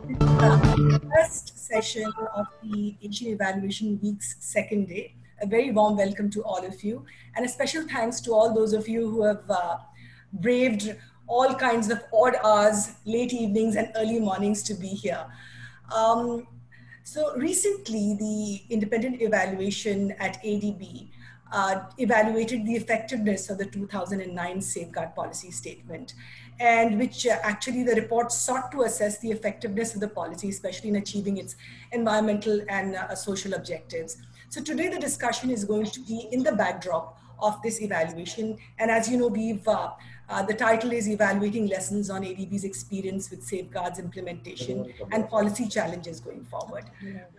The first session of the Asian Evaluation Week's second day. A very warm welcome to all of you, and a special thanks to all those of you who have braved all kinds of odd hours, late evenings, and early mornings to be here. So recently, the independent evaluation at AIIB evaluated the effectiveness of the 2009 Safeguard Policy Statement, and which actually the report sought to assess the effectiveness of the policy, especially in achieving its environmental and social objectives. So today the discussion is going to be in the backdrop of this evaluation. And as you know, the title is Evaluating Lessons on AIIB's Experience with Safeguards Implementation and Policy Challenges Going Forward,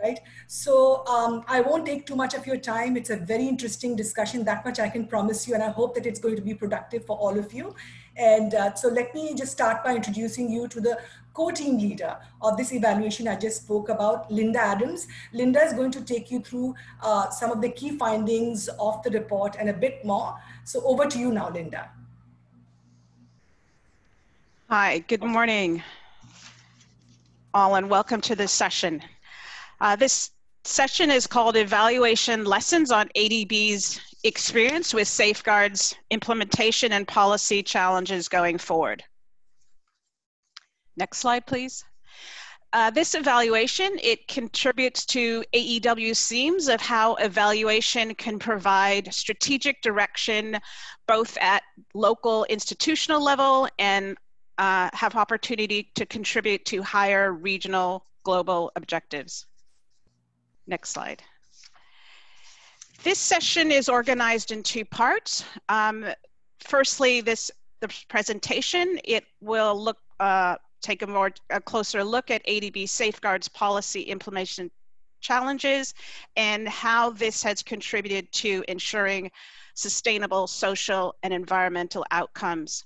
right? So I won't take too much of your time. It's a very interesting discussion, that much I can promise you, and I hope that it's going to be productive for all of you. And so let me just start by introducing you to the co-team leader of this evaluation I just spoke about, Linda Adams. Linda is going to take you through some of the key findings of the report and a bit more. So over to you now, Linda. Hi, good morning, all, and welcome to this session. This session is called Evaluation Lessons on AIIB's Experience with Safeguards Implementation and Policy Challenges Going Forward. Next slide, please. This evaluation, it contributes to AEW's themes of how evaluation can provide strategic direction both at local institutional level and have opportunity to contribute to higher regional global objectives. Next slide. This session is organized in two parts. Firstly, the presentation, it will look take a closer look at AIIB Safeguards Policy Implementation Challenges and how this has contributed to ensuring sustainable social and environmental outcomes.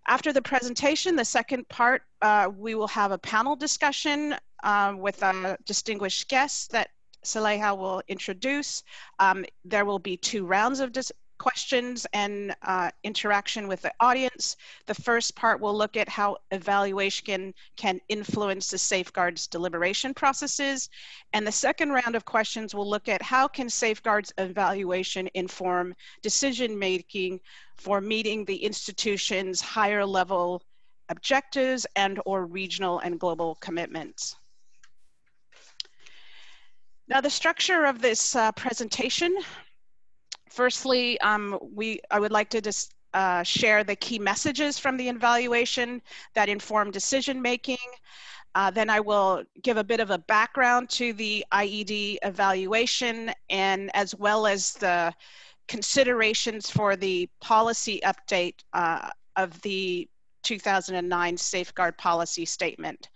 After the presentation, the second part, we will have a panel discussion with distinguished guests that Saleha will introduce. There will be two rounds of questions and interaction with the audience. The first part will look at how evaluation can influence the safeguards deliberation processes. And the second round of questions will look at how can safeguards evaluation inform decision-making for meeting the institution's higher level objectives and or regional and global commitments. Now, the structure of this presentation, firstly, I would like to just share the key messages from the evaluation that inform decision-making. Then I will give a bit of a background to the IED evaluation, and as well as the considerations for the policy update of the 2009 Safeguard Policy Statement.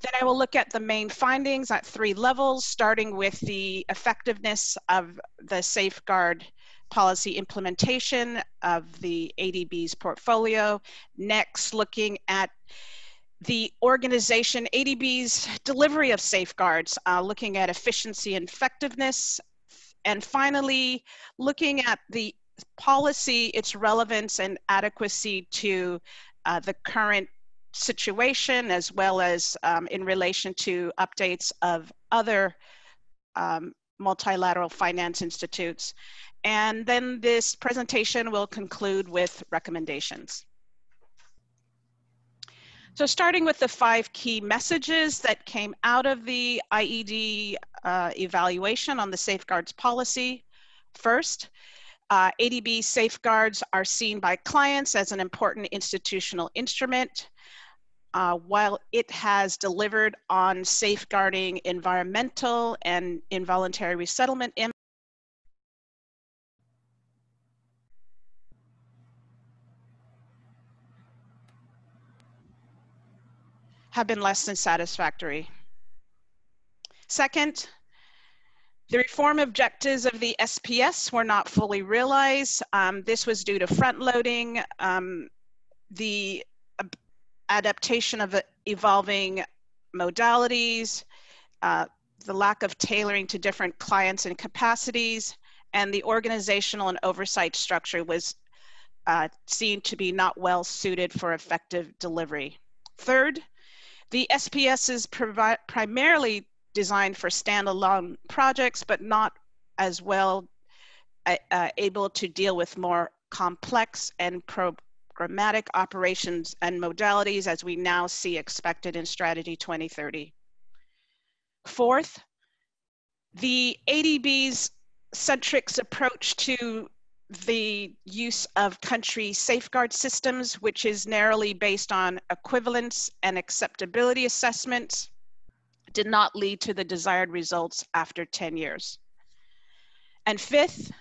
Then I will look at the main findings at three levels, starting with the effectiveness of the safeguard policy implementation of the AIIB's portfolio. Next, looking at the organization, AIIB's delivery of safeguards, looking at efficiency and effectiveness. And finally, looking at the policy, its relevance and adequacy to the current situation, as well as in relation to updates of other multilateral finance institutes. And then this presentation will conclude with recommendations. So starting with the 5 key messages that came out of the IED evaluation on the safeguards policy. First, AIIB safeguards are seen by clients as an important institutional instrument. While it has delivered on safeguarding environmental and involuntary resettlement have been less than satisfactory. Second, the reform objectives of the SPS were not fully realized. This was due to front-loading, the adaptation of evolving modalities, the lack of tailoring to different clients and capacities, and the organizational and oversight structure was seen to be not well suited for effective delivery. Third, The SPS is primarily designed for standalone projects, but not as well able to deal with more complex and programmatic operations and modalities as we now see expected in Strategy 2030. Fourth, the ADB's centric approach to the use of country safeguard systems, which is narrowly based on equivalence and acceptability assessments, did not lead to the desired results after 10 years. And fifth,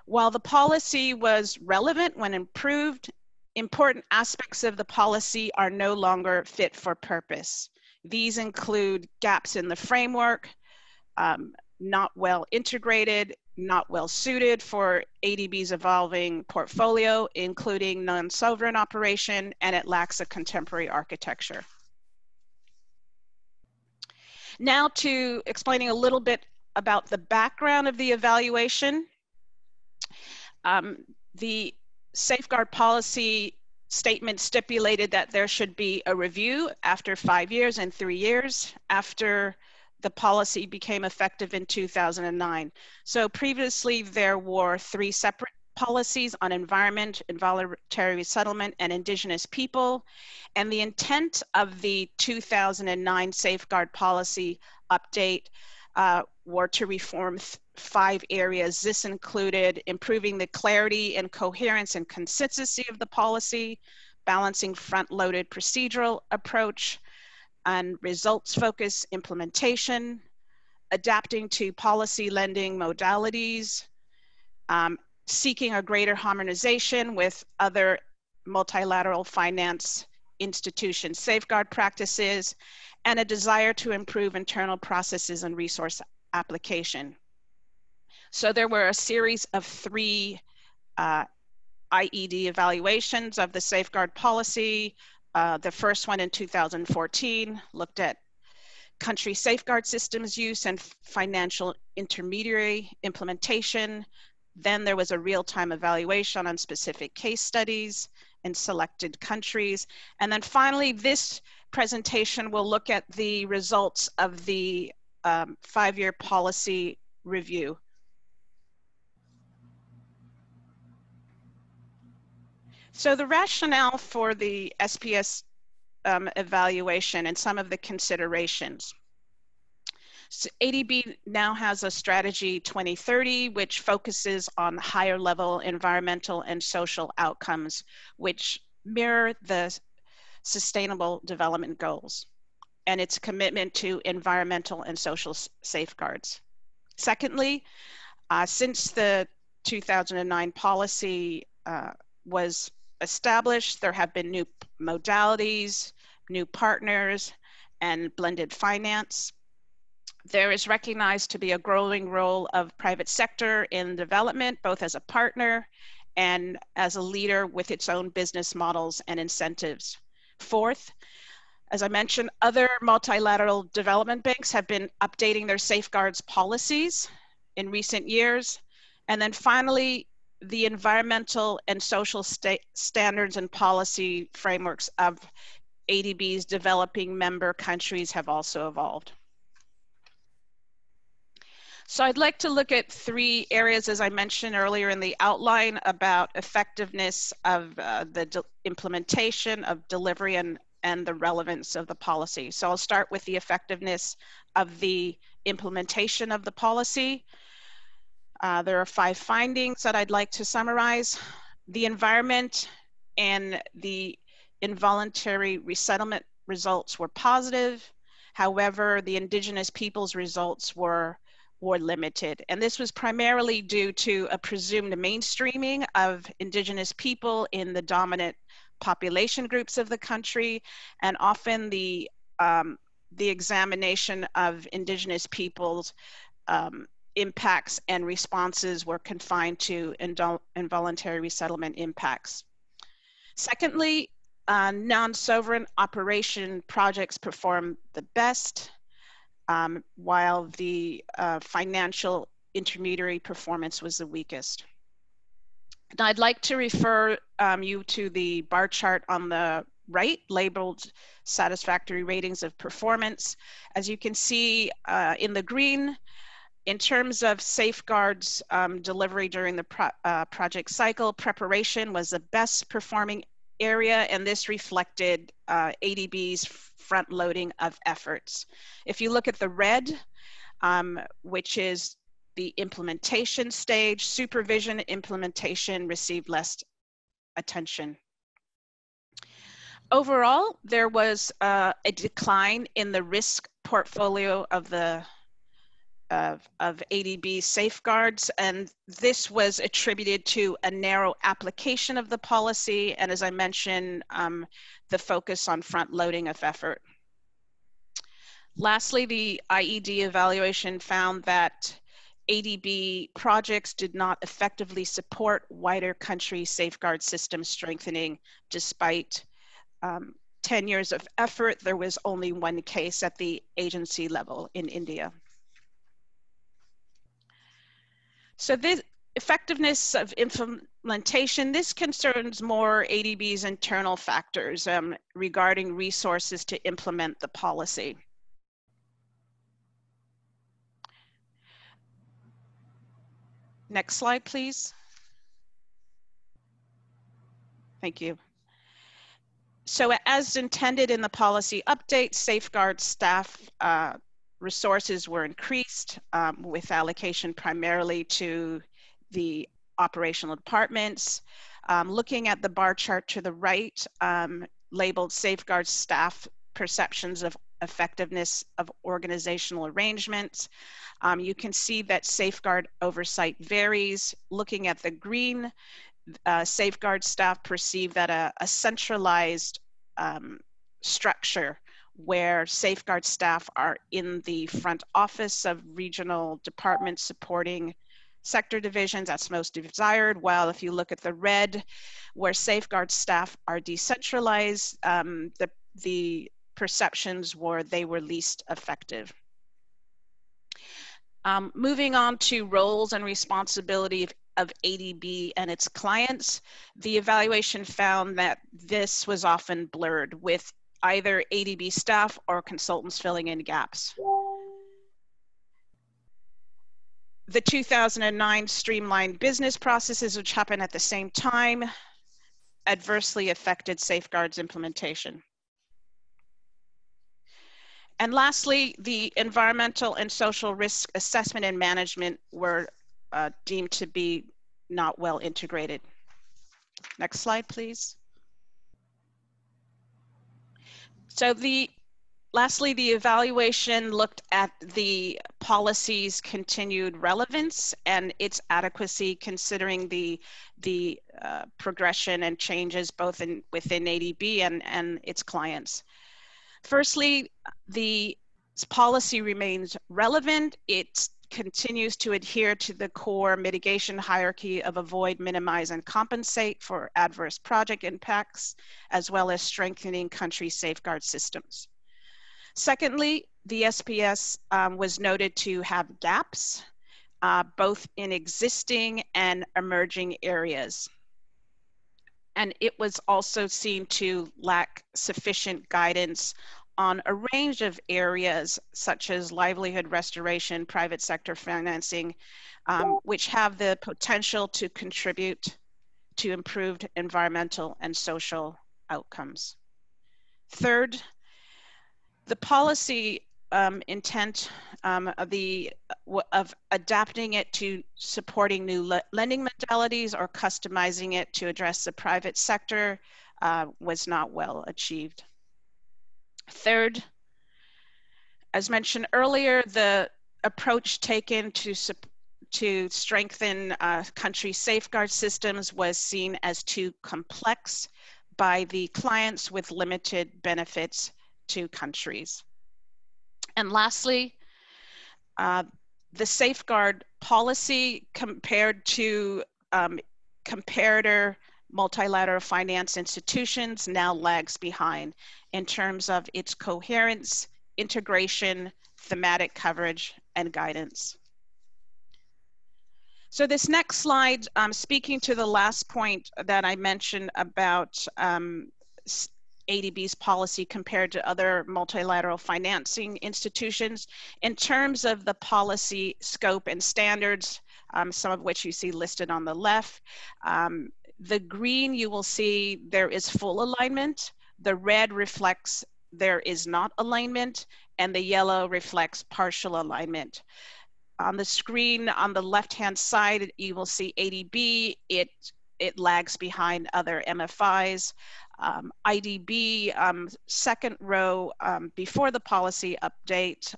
while the policy was relevant when improved, important aspects of the policy are no longer fit for purpose. These include gaps in the framework, not well integrated, not well suited for ADB's evolving portfolio, including non-sovereign operation, and it lacks a contemporary architecture. Now to explaining a little bit about the background of the evaluation. The safeguard policy statement stipulated that there should be a review after 5 years and 3 years after the policy became effective in 2009. So previously there were 3 separate policies on environment, involuntary resettlement, and indigenous people. And the intent of the 2009 safeguard policy update were to reform 5 areas. This included improving the clarity and coherence and consistency of the policy, balancing front-loaded procedural approach and results-focused implementation, adapting to policy lending modalities, seeking a greater harmonization with other multilateral finance institution safeguard practices, and a desire to improve internal processes and resource application. So there were a series of 3 IED evaluations of the safeguard policy. The first one in 2014 looked at country safeguard systems use and financial intermediary implementation. Then there was a real-time evaluation on specific case studies in selected countries. And then finally, this presentation will look at the results of the 5-year policy review. So the rationale for the SPS evaluation and some of the considerations. So ADB now has a strategy 2030, which focuses on higher level environmental and social outcomes, which mirror the Sustainable Development Goals and its commitment to environmental and social safeguards. Secondly, since the 2009 policy was established, there have been new modalities, new partners, and blended finance. There is recognized to be a growing role of private sector in development, both as a partner and as a leader with its own business models and incentives. Fourth, as I mentioned, other multilateral development banks have been updating their safeguards policies in recent years. And then finally, the environmental and social standards and policy frameworks of ADB's developing member countries have also evolved. So I'd like to look at 3 areas, as I mentioned earlier in the outline, about effectiveness of the implementation of delivery and the relevance of the policy. So I'll start with the effectiveness of the implementation of the policy. There are 5 findings that I'd like to summarize. The environment and the involuntary resettlement results were positive. However, the indigenous peoples results were limited. And this was primarily due to a presumed mainstreaming of indigenous people in the dominant population groups of the country, and often the examination of indigenous peoples impacts and responses were confined to involuntary resettlement impacts. Secondly, non-sovereign operation projects performed the best, while the financial intermediary performance was the weakest. Now I'd like to refer you to the bar chart on the right, labeled satisfactory ratings of performance. As you can see in the green, in terms of safeguards delivery during the project cycle, preparation was the best performing area, and this reflected ADB's front loading of efforts. If you look at the red, which is the implementation stage, supervision implementation received less attention. Overall, there was a decline in the risk portfolio of the ADB safeguards, and this was attributed to a narrow application of the policy, and as I mentioned, the focus on front loading of effort. Lastly, the IED evaluation found that ADB projects did not effectively support wider country safeguard system strengthening. Despite 10 years of effort, there was only one case at the agency level in India. So this effectiveness of implementation, this concerns more ADB's internal factors regarding resources to implement the policy. Next slide, please. Thank you. So as intended in the policy update, safeguard staff resources were increased with allocation primarily to the operational departments. Looking at the bar chart to the right, labeled safeguard staff perceptions of effectiveness of organizational arrangements. You can see that safeguard oversight varies. Looking at the green, safeguard staff perceive that a centralized structure where safeguard staff are in the front office of regional departments supporting sector divisions, that's most desired, while if you look at the red, where safeguard staff are decentralized, the perceptions were they were least effective. Moving on to roles and responsibility of ADB and its clients, the evaluation found that this was often blurred with either ADB staff or consultants filling in gaps. The 2009 streamlined business processes, which happened at the same time, adversely affected safeguards implementation. And lastly, the environmental and social risk assessment and management were deemed to be not well integrated. Next slide, please. So lastly, the evaluation looked at the policy's continued relevance and its adequacy, considering the progression and changes both within ADB and its clients. Firstly, the policy remains relevant. It continues to adhere to the core mitigation hierarchy of avoid, minimize, and compensate for adverse project impacts, as well as strengthening country safeguard systems. Secondly, the SPS was noted to have gaps, both in existing and emerging areas. And it was also seen to lack sufficient guidance on a range of areas such as livelihood restoration, private sector financing, which have the potential to contribute to improved environmental and social outcomes. Third, the policy intent of adapting it to supporting new lending modalities or customizing it to address the private sector was not well achieved. Third, as mentioned earlier, the approach taken to strengthen country safeguard systems was seen as too complex by the clients with limited benefits to countries. And lastly, the safeguard policy compared to comparator multilateral finance institutions now lags behind in terms of its coherence, integration, thematic coverage, and guidance. So this next slide, speaking to the last point that I mentioned about ADB's policy compared to other multilateral financing institutions in terms of the policy scope and standards, some of which you see listed on the left. The green, you will see there is full alignment. The red reflects there is not alignment, and the yellow reflects partial alignment. On the screen on the left-hand side, you will see ADB. It lags behind other MFIs. IDB, second row before the policy update,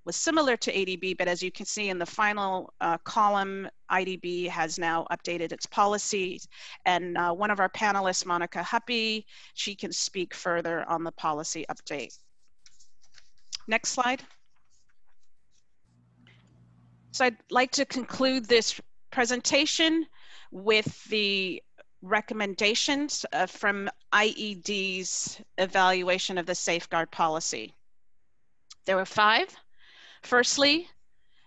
was similar to ADB, but as you can see in the final column, IDB has now updated its policies. And one of our panelists, Monika Huppi, she can speak further on the policy update. Next slide. So I'd like to conclude this presentation with the recommendations from IED's evaluation of the safeguard policy. There were 5. Firstly,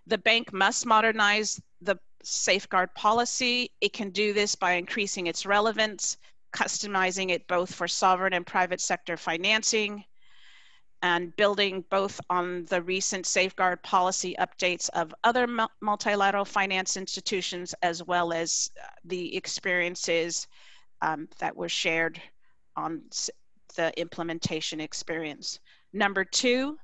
the bank must modernize the safeguard policy. It can do this by increasing its relevance, customizing it both for sovereign and private sector financing, and building both on the recent safeguard policy updates of other multilateral finance institutions, as well as the experiences that were shared on the implementation experience. Number 2,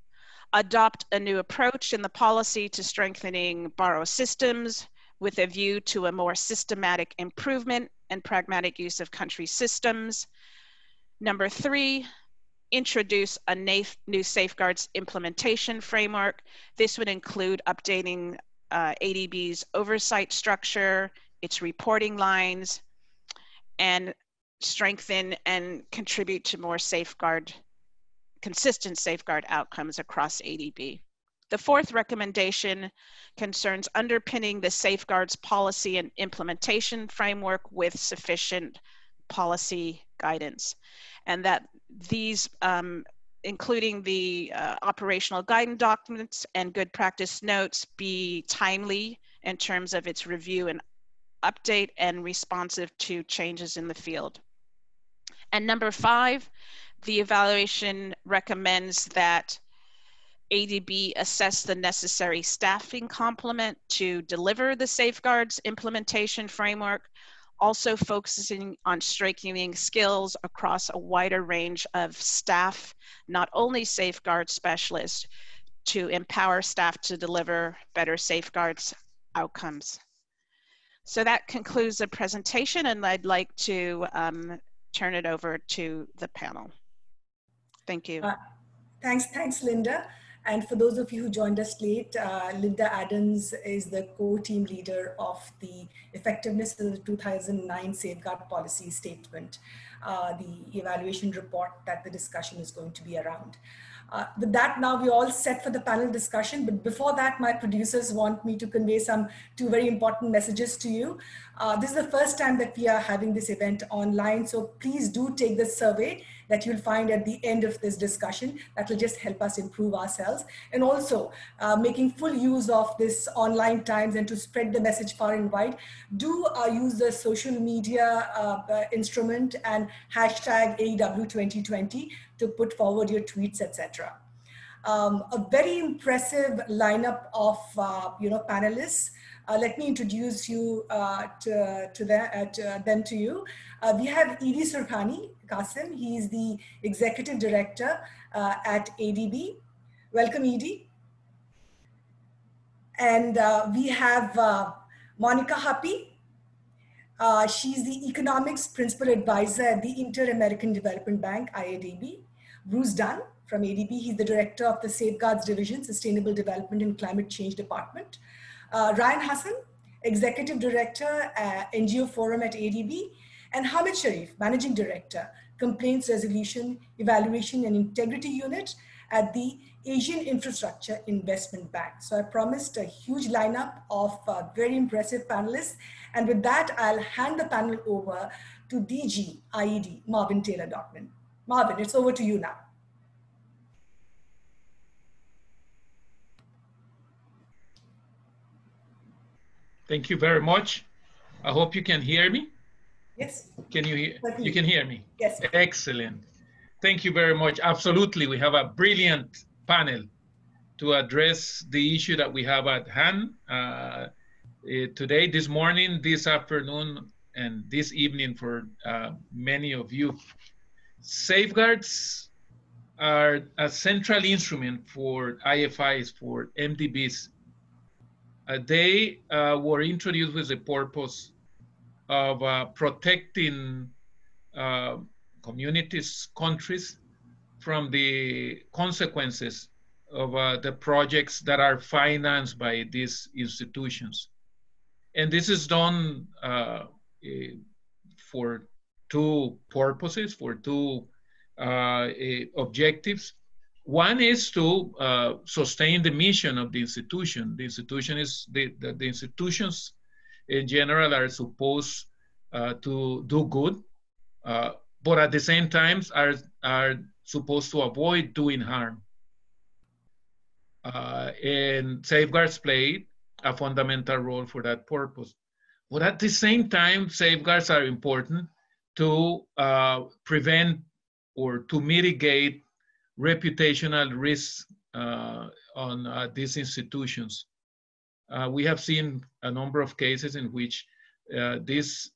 adopt a new approach in the policy to strengthening borrow systems with a view to a more systematic improvement and pragmatic use of country systems. Number 3, introduce a new safeguards implementation framework. This would include updating ADB's oversight structure, its reporting lines, and strengthen and contribute to more consistent safeguard outcomes across ADB. The 4th recommendation concerns underpinning the safeguards policy and implementation framework with sufficient policy guidance, and that these, including the operational guidance documents and good practice notes, be timely in terms of its review and update and responsive to changes in the field. And number 5, the evaluation recommends that ADB assess the necessary staffing complement to deliver the safeguards implementation framework, also focusing on strengthening skills across a wider range of staff, not only safeguard specialists, to empower staff to deliver better safeguards outcomes. So that concludes the presentation, and I'd like to turn it over to the panel. Thank you. Thanks, Linda. And for those of you who joined us late, Linda Adams is the co-team leader of the effectiveness of the 2009 Safeguard Policy Statement, the evaluation report that the discussion is going to be around. With that, now we're all set for the panel discussion, but before that, my producers want me to convey two very important messages to you. This is the first time that we are having this event online, so please do take the survey that you'll find at the end of this discussion. That will just help us improve ourselves. And also, making full use of this online times and to spread the message far and wide, do use the social media instrument and hashtag AEW 2020 to put forward your tweets, etc. A very impressive lineup of panelists. Let me introduce you them to you. We have ED Syurkani, Kasim. He is the Executive Director at ADB. Welcome, ED. And we have Monika Huppi. She's the Economics Principal Advisor at the Inter-American Development Bank, IADB. Bruce Dunn from ADB. He's the Director of the Safeguards Division, Sustainable Development and Climate Change Department. Rayyan Hassan, Executive Director at NGO Forum at ADB, and Hamid Sharif, Managing Director, Complaints Resolution, Evaluation and Integrity Unit at the Asian Infrastructure Investment Bank. So I promised a huge lineup of very impressive panelists. And with that, I'll hand the panel over to DG IED, Marvin Taylor-Dormond. Marvin, it's over to you now. Thank you very much. I hope you can hear me. Yes. Can you hear? Certainly. You can hear me? Yes. Excellent. Thank you very much. Absolutely. We have a brilliant panel to address the issue that we have at hand today, this morning, this afternoon, and this evening for many of you. Safeguards are a central instrument for IFIs, for MDBs. They were introduced with the purpose of protecting communities, countries from the consequences of the projects that are financed by these institutions. And this is done for two purposes, for two objectives. One is to sustain the mission of the institution. The institution is, the institutions in general are supposed to do good, but at the same time are supposed to avoid doing harm. And safeguards play a fundamental role for that purpose. But at the same time, safeguards are important to prevent or to mitigate reputational risks on these institutions. We have seen a number of cases in which these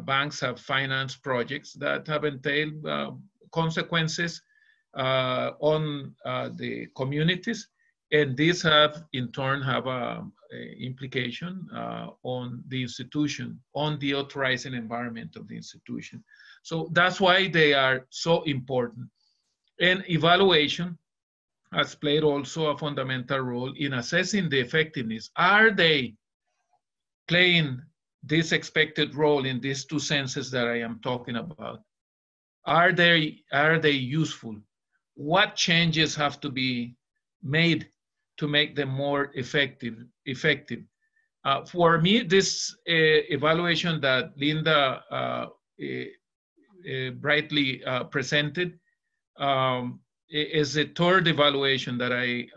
banks have financed projects that have entailed consequences on the communities, and these have in turn have a implication on the institution, on the authorizing environment of the institution. So that's why they are so important. And evaluation has played also a fundamental role in assessing the effectiveness. Are they playing this expected role in these two senses that I am talking about? Are they useful? What changes have to be made to make them more effective? For me, this evaluation that Linda brightly presented is the third evaluation that I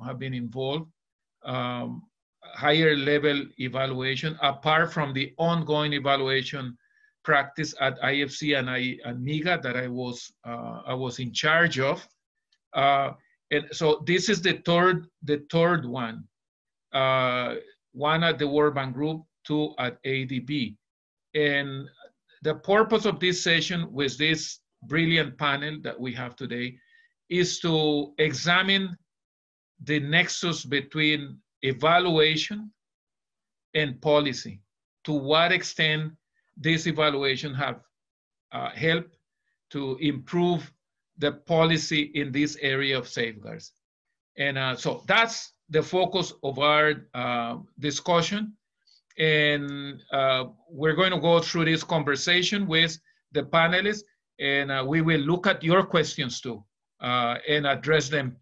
have been involved, higher level evaluation, apart from the ongoing evaluation practice at IFC and MIGA that I was in charge of. And so this is the third one. One at the World Bank Group, two at AIIB. And the purpose of this session with this brilliant panel that we have today is to examine the nexus between evaluation and policy. To what extent this evaluation have helped to improve the policy in this area of safeguards. And so that's the focus of our discussion. And we're going to go through this conversation with the panelists, and we will look at your questions too and address them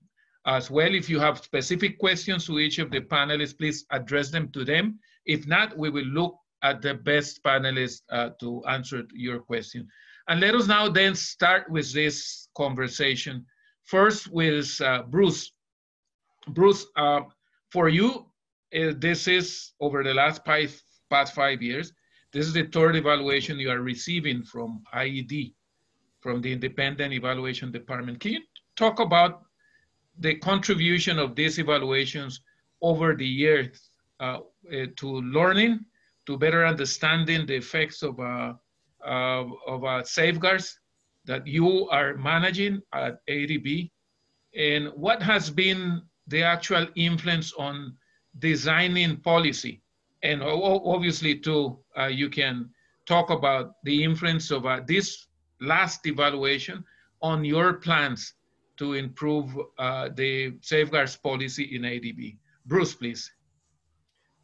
as well. If you have specific questions to each of the panelists, please address them to them. If not, we will look at the best panelists to answer your question. And let us now then start with this conversation. First with Bruce. Bruce, for you, this is over the past 5 years, this is the third evaluation you are receiving from IED, from the Independent Evaluation Department. Can you talk about the contribution of these evaluations over the years to learning, to better understanding the effects of safeguards that you are managing at AIIB, and what has been the actual influence on designing policy? And obviously too, you can talk about the influence of this last evaluation on your plans to improve the safeguards policy in AIIB. Bruce, please.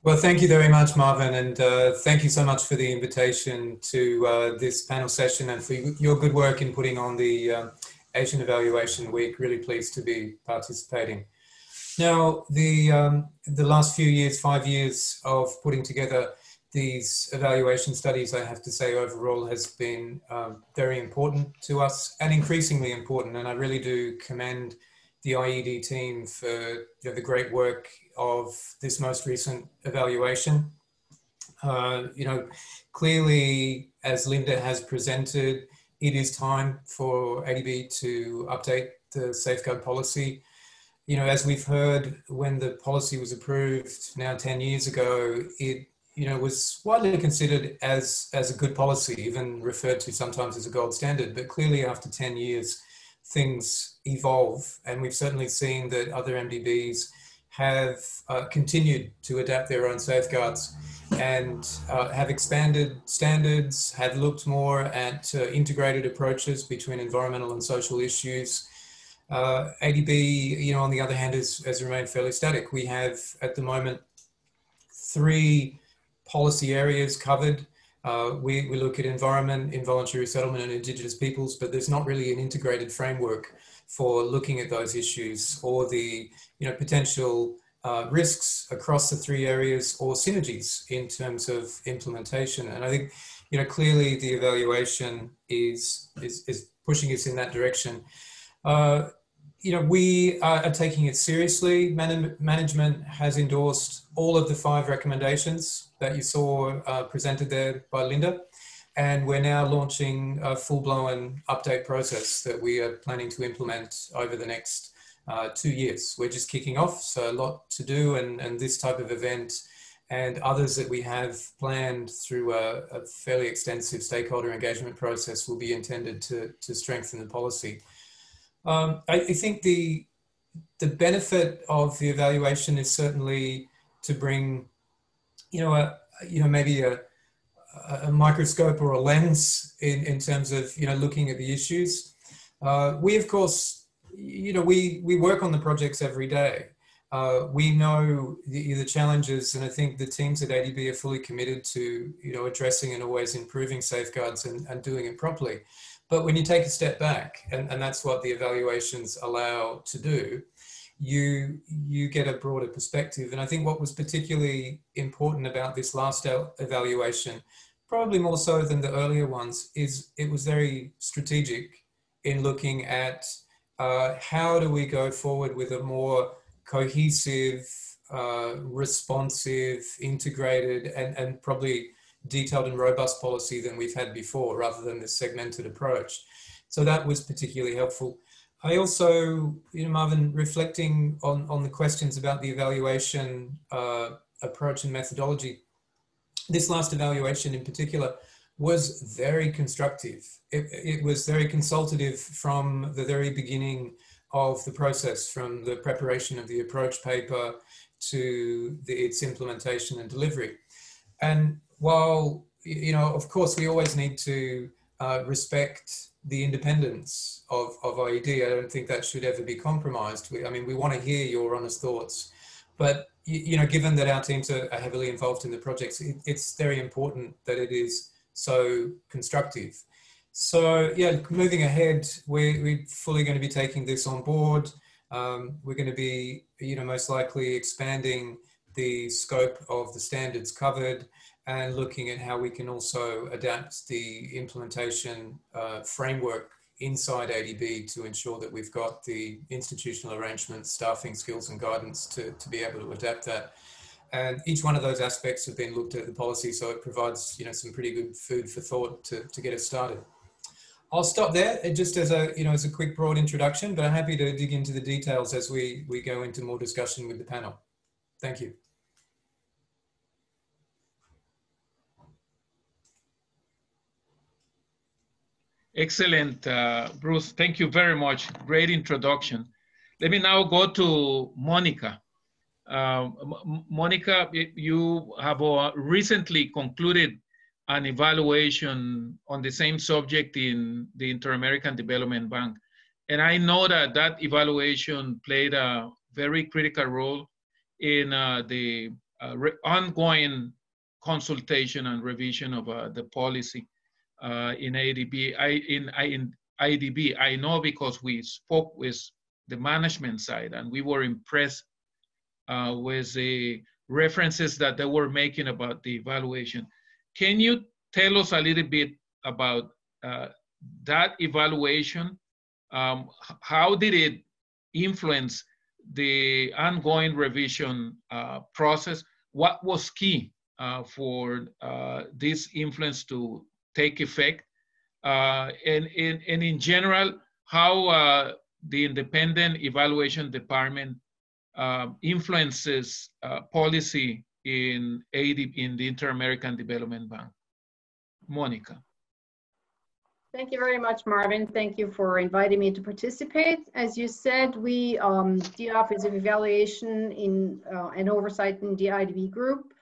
Well, thank you very much, Marvin, and thank you so much for the invitation to this panel session and for your good work in putting on the Asian Evaluation Week. Really pleased to be participating. Now, the last few years, 5 years of putting together these evaluation studies, I have to say overall has been very important to us and increasingly important. And I really do commend the IED team for the great work of this most recent evaluation. You know, clearly, as Linda has presented, it is time for AIIB to update the safeguard policy. You know, as we've heard, when the policy was approved now 10 years ago, it, you know, was widely considered as a good policy, even referred to sometimes as a gold standard. But clearly after 10 years, things evolve. And we've certainly seen that other MDBs have continued to adapt their own safeguards and have expanded standards, have looked more at integrated approaches between environmental and social issues. AIIB, you know, on the other hand, has remained fairly static. We have, at the moment, 3 policy areas covered. We look at environment, involuntary resettlement, and Indigenous peoples, but there's not really an integrated framework for looking at those issues or the, you know, potential risks across the 3 areas or synergies in terms of implementation. And I think, you know, clearly the evaluation is pushing us in that direction. You know, we are taking it seriously. Management has endorsed all of the 5 recommendations that you saw presented there by Linda. And we're now launching a full-blown update process that we are planning to implement over the next 2 years. We're just kicking off, so a lot to do, and this type of event and others that we have planned through a fairly extensive stakeholder engagement process will be intended to strengthen the policy. I think the benefit of the evaluation is certainly to bring, you know, maybe a microscope or a lens in terms of, you know, looking at the issues. We, of course, you know, we work on the projects every day. We know the challenges, and I think the teams at AIIB are fully committed to, you know, addressing and always improving safeguards and doing it properly. But when you take a step back, and that's what the evaluations allow to do, you get a broader perspective. And I think what was particularly important about this last evaluation, probably more so than the earlier ones, is it was very strategic in looking at how do we go forward with a more cohesive, responsive, integrated, and probably detailed and robust policy than we've had before, rather than this segmented approach. So that was particularly helpful. I also, you know, Marvin, reflecting on the questions about the evaluation approach and methodology, this last evaluation in particular was very constructive. It was very consultative from the very beginning of the process, from the preparation of the approach paper to its implementation and delivery. And while, you know, of course, we always need to respect the independence of IAD, I don't think that should ever be compromised. I mean, we want to hear your honest thoughts. But, you know, given that our teams are heavily involved in the projects, it's very important that it is so constructive. So, yeah, moving ahead, we're fully going to be taking this on board. We're going to be, you know, most likely expanding the scope of the standards covered and looking at how we can also adapt the implementation framework inside AIIB to ensure that we've got the institutional arrangements, staffing, skills and guidance to be able to adapt that. And each one of those aspects have been looked at the policy, so it provides, you know, some pretty good food for thought to get us started. I'll stop there just as a, you know, as a quick broad introduction, but I'm happy to dig into the details as we go into more discussion with the panel. Thank you. Excellent, Bruce. Thank you very much. Great introduction. Let me now go to Monika. Monika, you have recently concluded an evaluation on the same subject in the Inter-American Development Bank. And I know that that evaluation played a very critical role in the ongoing consultation and revision of the policy in AIDB. In IADB, I know because we spoke with the management side and we were impressed with the references that they were making about the evaluation. Can you tell us a little bit about that evaluation? How did it influence the ongoing revision process? What was key for this influence to take effect, and in general, how the independent evaluation department influences policy in AIIB, in the Inter-American Development Bank. Monika. Thank you very much, Marvin. Thank you for inviting me to participate. As you said, we, the Office of Evaluation and Oversight in the IADB Group,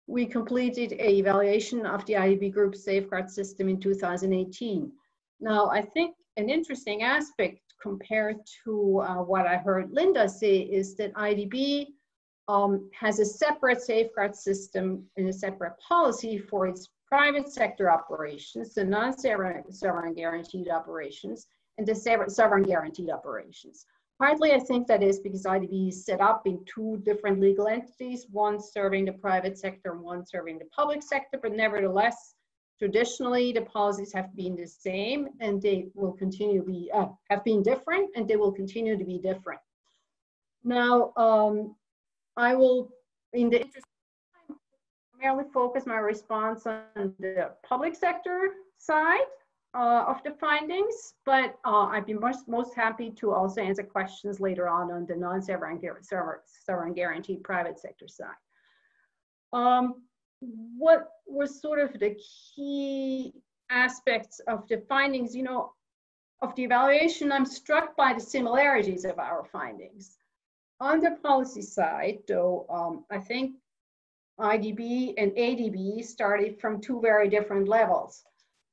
we completed an evaluation of the IADB Group safeguard system in 2018. Now, I think an interesting aspect compared to what I heard Linda say is that IADB has a separate safeguard system and a separate policy for its private sector operations, the non-sovereign guaranteed operations, and the sovereign guaranteed operations. Partly, I think that is because IADB is set up in two different legal entities, one serving the private sector and one serving the public sector, but nevertheless, traditionally, the policies have been the same and they will continue to be, have been different and they will continue to be different. Now, I will, in the interest of time, primarily focus my response on the public sector side of the findings, but I'd be most happy to also answer questions later on the non-sovereign guaranteed private sector side. What was sort of the key aspects of the findings, you know, of the evaluation? I'm struck by the similarities of our findings. On the policy side, though, I think IADB and AIIB started from two very different levels.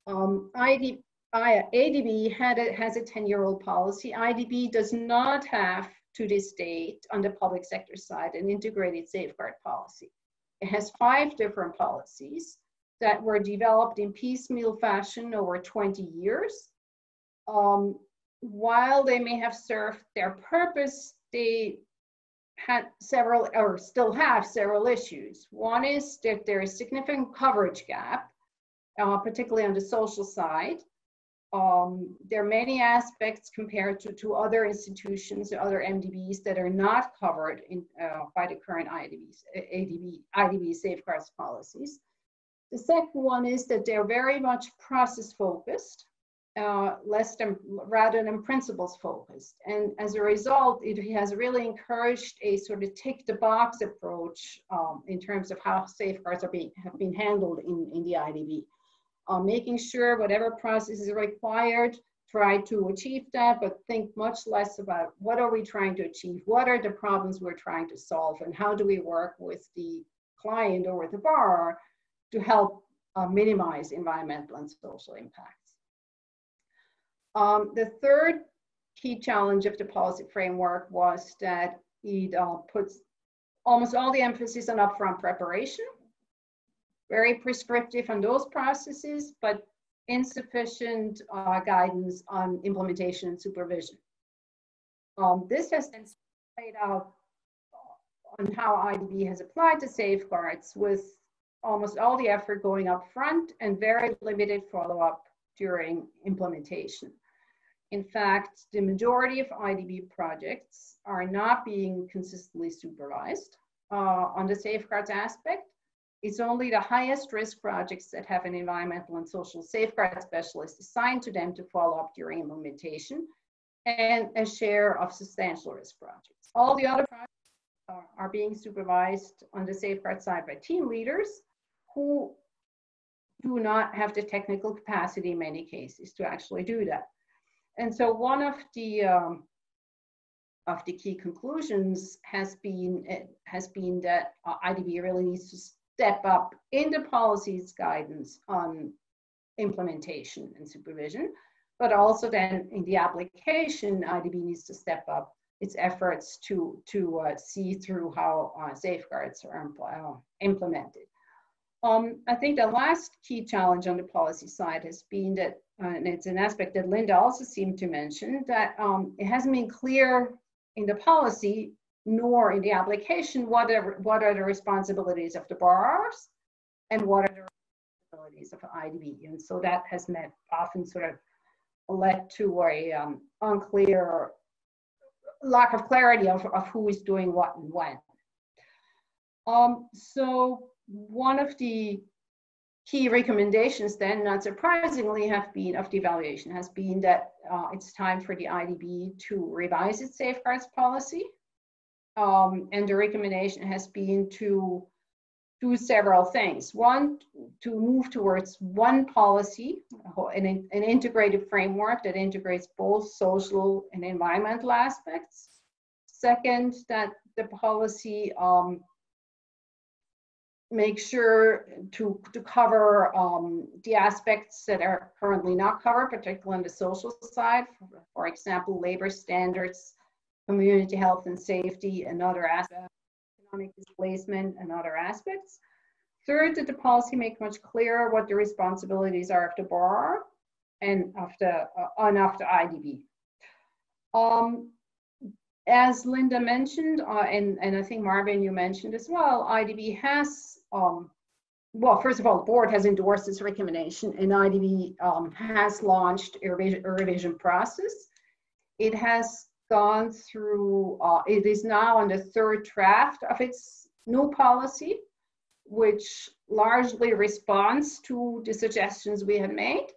AIDB has a 10-year-old policy. IADB does not have, to this date, on the public sector side, an integrated safeguard policy. It has 5 different policies that were developed in piecemeal fashion over 20 years. While they may have served their purpose, they had several, or still have several issues. One is that there is significant coverage gap, particularly on the social side. There are many aspects compared to other institutions, other MDBs that are not covered by the current IADB safeguards policies. The second one is that they're very much process focused, rather than principles focused. And as a result, it has really encouraged a sort of tick the box approach in terms of how safeguards have been handled in the IADB. Making sure whatever process is required, try to achieve that, but think much less about what are we trying to achieve, what are the problems we're trying to solve, and how do we work with the client or with the borrower to help minimize environmental and social impacts. The third key challenge of the policy framework was that it puts almost all the emphasis on upfront preparation, very prescriptive on those processes, but insufficient guidance on implementation and supervision. This has been played out on how IADB has applied the safeguards, with almost all the effort going up front and very limited follow-up during implementation. In fact, the majority of IADB projects are not being consistently supervised on the safeguards aspect. It's only the highest risk projects that have an environmental and social safeguard specialist assigned to them to follow up during implementation, and a share of substantial risk projects. All the other projects are being supervised on the safeguard side by team leaders who do not have the technical capacity in many cases to actually do that. And so one of the key conclusions has been that IADB really needs to step up in the policies guidance on implementation and supervision, but also then in the application, IADB needs to step up its efforts to see through how safeguards are implemented. I think the last key challenge on the policy side has been that, and it's an aspect that Linda also seemed to mention, that it hasn't been clear in the policy nor in the application what are the responsibilities of the borrowers and what are the responsibilities of IADB. And so that has often sort of led to a unclear lack of clarity of who is doing what and when. So one of the key recommendations then, not surprisingly, of the evaluation has been that it's time for the IADB to revise its safeguards policy. And the recommendation has been to do several things. One, to move towards one policy, an integrated framework that integrates both social and environmental aspects. Second, that the policy make sure to cover the aspects that are currently not covered, particularly on the social side, for example, labor standards, community health and safety, and other aspects, economic displacement, and other aspects. Third, that the policy make much clearer what the responsibilities are of the borrower and of the IADB. As Linda mentioned, and I think Marvin, you mentioned as well, IADB has, well, first of all, the board has endorsed this recommendation, and IADB has launched a revision process. It has gone through, it is now on the third draft of its new policy, which largely responds to the suggestions we have made,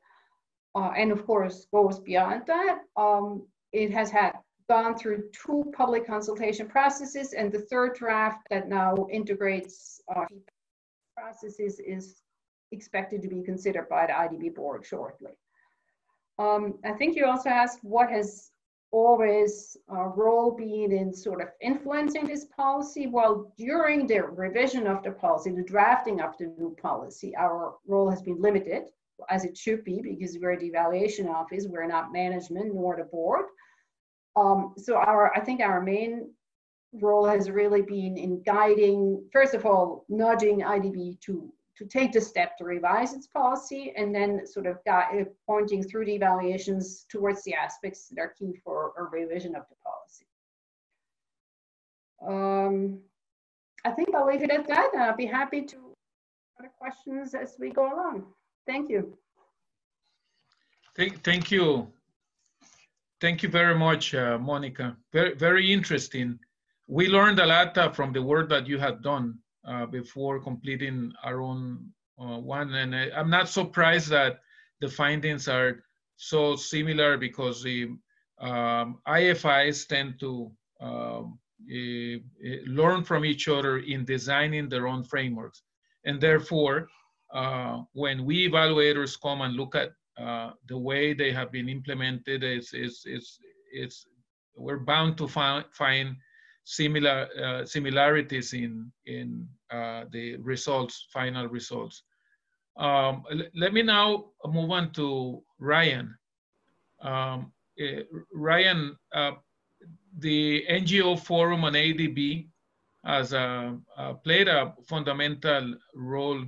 and of course goes beyond that. It has gone through 2 public consultation processes, and the third draft that now integrates processes is expected to be considered by the IADB board shortly. I think you also asked what has always role been in sort of influencing this policy. Well, during the revision of the policy, the drafting of the new policy, our role has been limited, as it should be, because we're the evaluation office, we're not management nor the board. So I think our main role has really been in guiding, first of all, nudging IADB to take the step to revise its policy, and then sort of pointing through the evaluations towards the aspects that are key for a revision of the policy. I think I'll leave it at that, and I'll be happy to answer other questions as we go along. Thank you. Thank you. Thank you very much, Monika. Very, very interesting. We learned a lot from the work that you had done before completing our own one. And I'm not surprised that the findings are so similar, because the IFIs tend to learn from each other in designing their own frameworks. And therefore, when we evaluators come and look at the way they have been implemented, we're bound to find similarities in the results, final results. Let me now move on to Rayyan. Rayyan, the NGO Forum on AIIB has played a fundamental role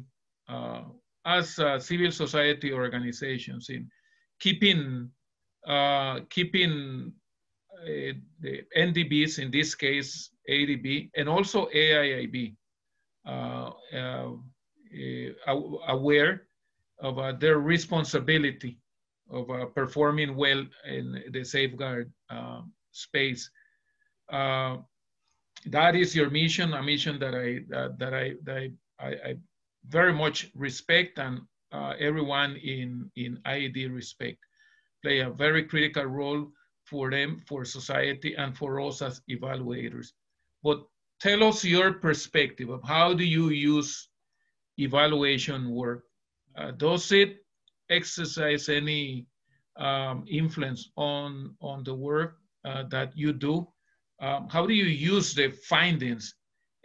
as civil society organizations in keeping the NDBs, in this case AIDB, and also AIIB, aware of their responsibility of performing well in the safeguard space. That is your mission, a mission that I very much respect, and everyone in IAD respect. Play a very critical role for them, for society, and for us as evaluators. But tell us your perspective of how do you use evaluation work? Does it exercise any influence on the work that you do? How do you use the findings?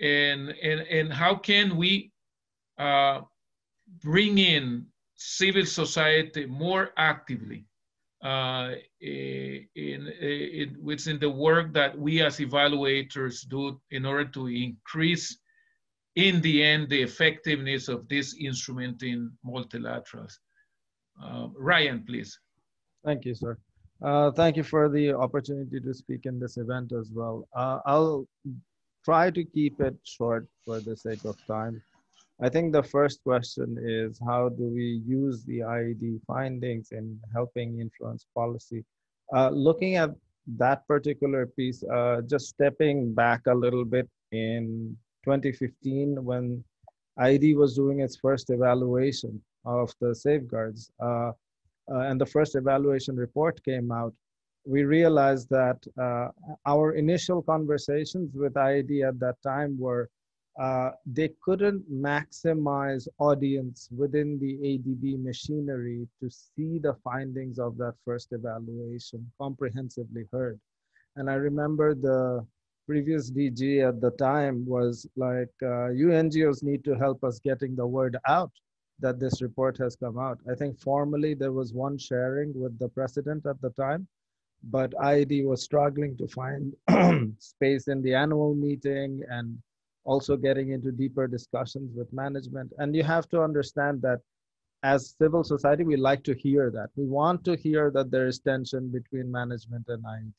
And how can we bring in civil society more actively within the work that we as evaluators do in order to increase, in the end, the effectiveness of this instrument in multilaterals? Rayyan, please. Thank you, sir. Thank you for the opportunity to speak in this event as well. I'll try to keep it short for the sake of time. I think the first question is, how do we use the IAD findings in helping influence policy? Looking at that particular piece, just stepping back a little bit, in 2015, when IADB was doing its first evaluation of the safeguards, and the first evaluation report came out, we realized that our initial conversations with IAD at that time were they couldn't maximize audience within the ADB machinery to see the findings of that first evaluation comprehensively heard. And I remember the previous DG at the time was like, you NGOs need to help us getting the word out that this report has come out. I think formally there was one sharing with the president at the time, but IAD was struggling to find space in the annual meeting and also getting into deeper discussions with management. And you have to understand that as civil society, we like to hear that. We want to hear that there is tension between management and IAD,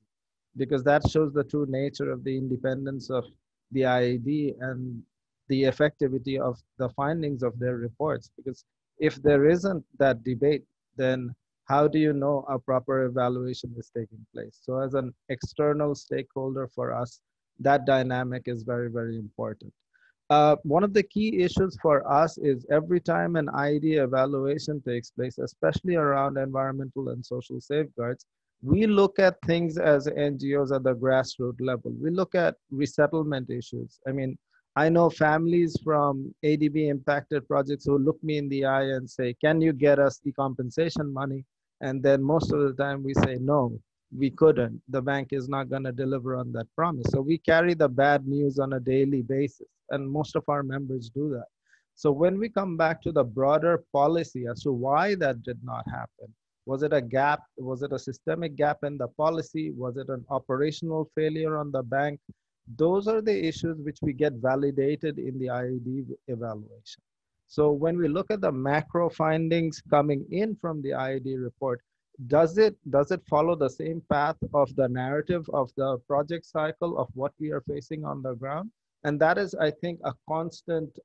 because that shows the true nature of the independence of the IAD and the effectivity of the findings of their reports. Because if there isn't that debate, then how do you know a proper evaluation is taking place? So as an external stakeholder for us, that dynamic is very, very important. One of the key issues for us is every time an IAD evaluation takes place, especially around environmental and social safeguards, we look at things as NGOs at the grassroots level. We look at resettlement issues. I mean, I know families from ADB impacted projects who look me in the eye and say, can you get us the compensation money? And then most of the time we say, no, we couldn't. The bank is not going to deliver on that promise. So we carry the bad news on a daily basis. And most of our members do that. So when we come back to the broader policy as to why that did not happen, was it a gap? Was it a systemic gap in the policy? Was it an operational failure on the bank? Those are the issues which we get validated in the IAD evaluation. So when we look at the macro findings coming in from the IAD report, does it follow the same path of the narrative of the project cycle of what we are facing on the ground? And that is, I think, a constant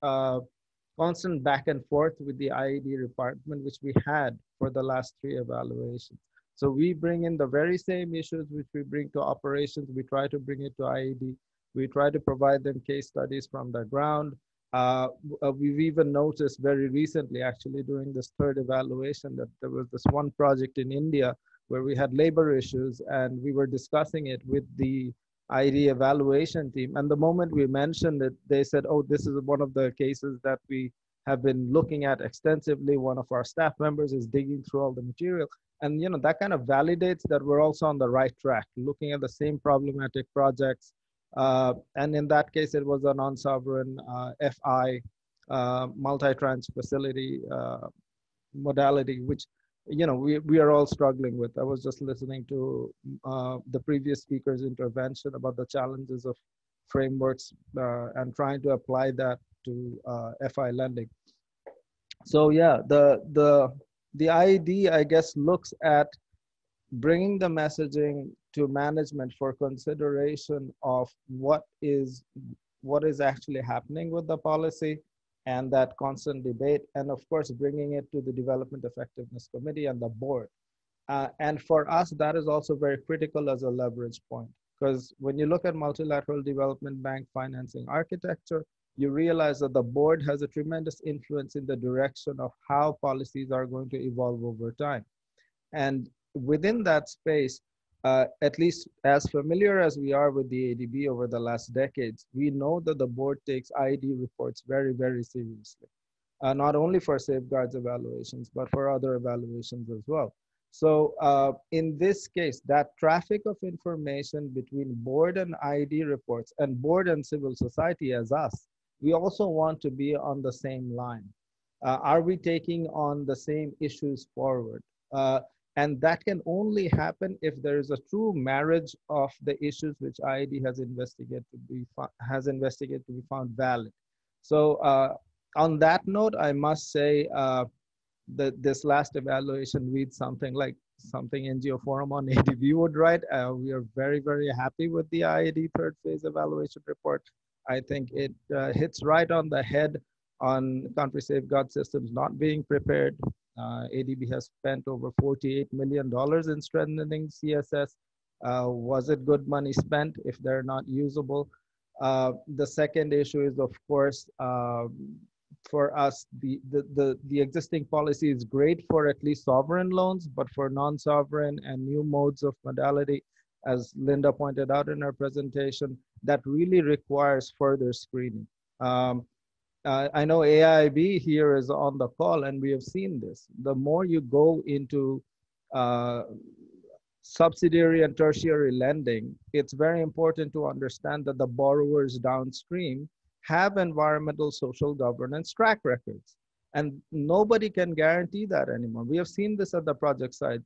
back and forth with the IAD department, which we had for the last 3 evaluations. So we bring in the very same issues which we bring to operations. We try to bring it to IAD. We try to provide them case studies from the ground. We've even noticed very recently, actually during this 3rd evaluation, that there was this one project in India where we had labor issues and we were discussing it with the IAD evaluation team. And the moment we mentioned it, they said, oh, this is one of the cases that we have been looking at extensively. One of our staff members is digging through all the material. And that kind of validates that we're also on the right track, looking at the same problematic projects. And in that case, it was a non-sovereign FI multi-tranche facility modality, which we are all struggling with. I was just listening to the previous speaker's intervention about the challenges of frameworks and trying to apply that to FI lending. So yeah, the IAD, I guess, looks at bringing the messaging to management for consideration of what is actually happening with the policy and that constant debate, and of course, bringing it to the Development Effectiveness Committee and the board. And for us, that is also very critical as a leverage point, because when you look at multilateral development bank financing architecture, you realize that the board has a tremendous influence in the direction of how policies are going to evolve over time. And within that space, at least as familiar as we are with the ADB over the last decades, we know that the board takes IAD reports very, very seriously, not only for safeguards evaluations, but for other evaluations as well. So in this case, that traffic of information between board and IAD reports and board and civil society as us, we also want to be on the same line. Are we taking on the same issues forward? And that can only happen if there is a true marriage of the issues which IAD has investigated to be found valid. So on that note, I must say that this last evaluation reads something like something NGO Forum on ADB would write. We are very, very happy with the IAD 3rd phase evaluation report. I think it hits right on the head on country safeguard systems not being prepared. ADB has spent over $48 million in strengthening CSS. Was it good money spent if they're not usable? The second issue is, of course, for us, the existing policy is great for at least sovereign loans, but for non-sovereign and new modes of modality, as Linda pointed out in her presentation, that really requires further screening. I know AIIB here is on the call, and we have seen this. The more you go into subsidiary and tertiary lending, it's very important to understand that the borrowers downstream have environmental social governance track records. And nobody can guarantee that anymore. We have seen this at the project side.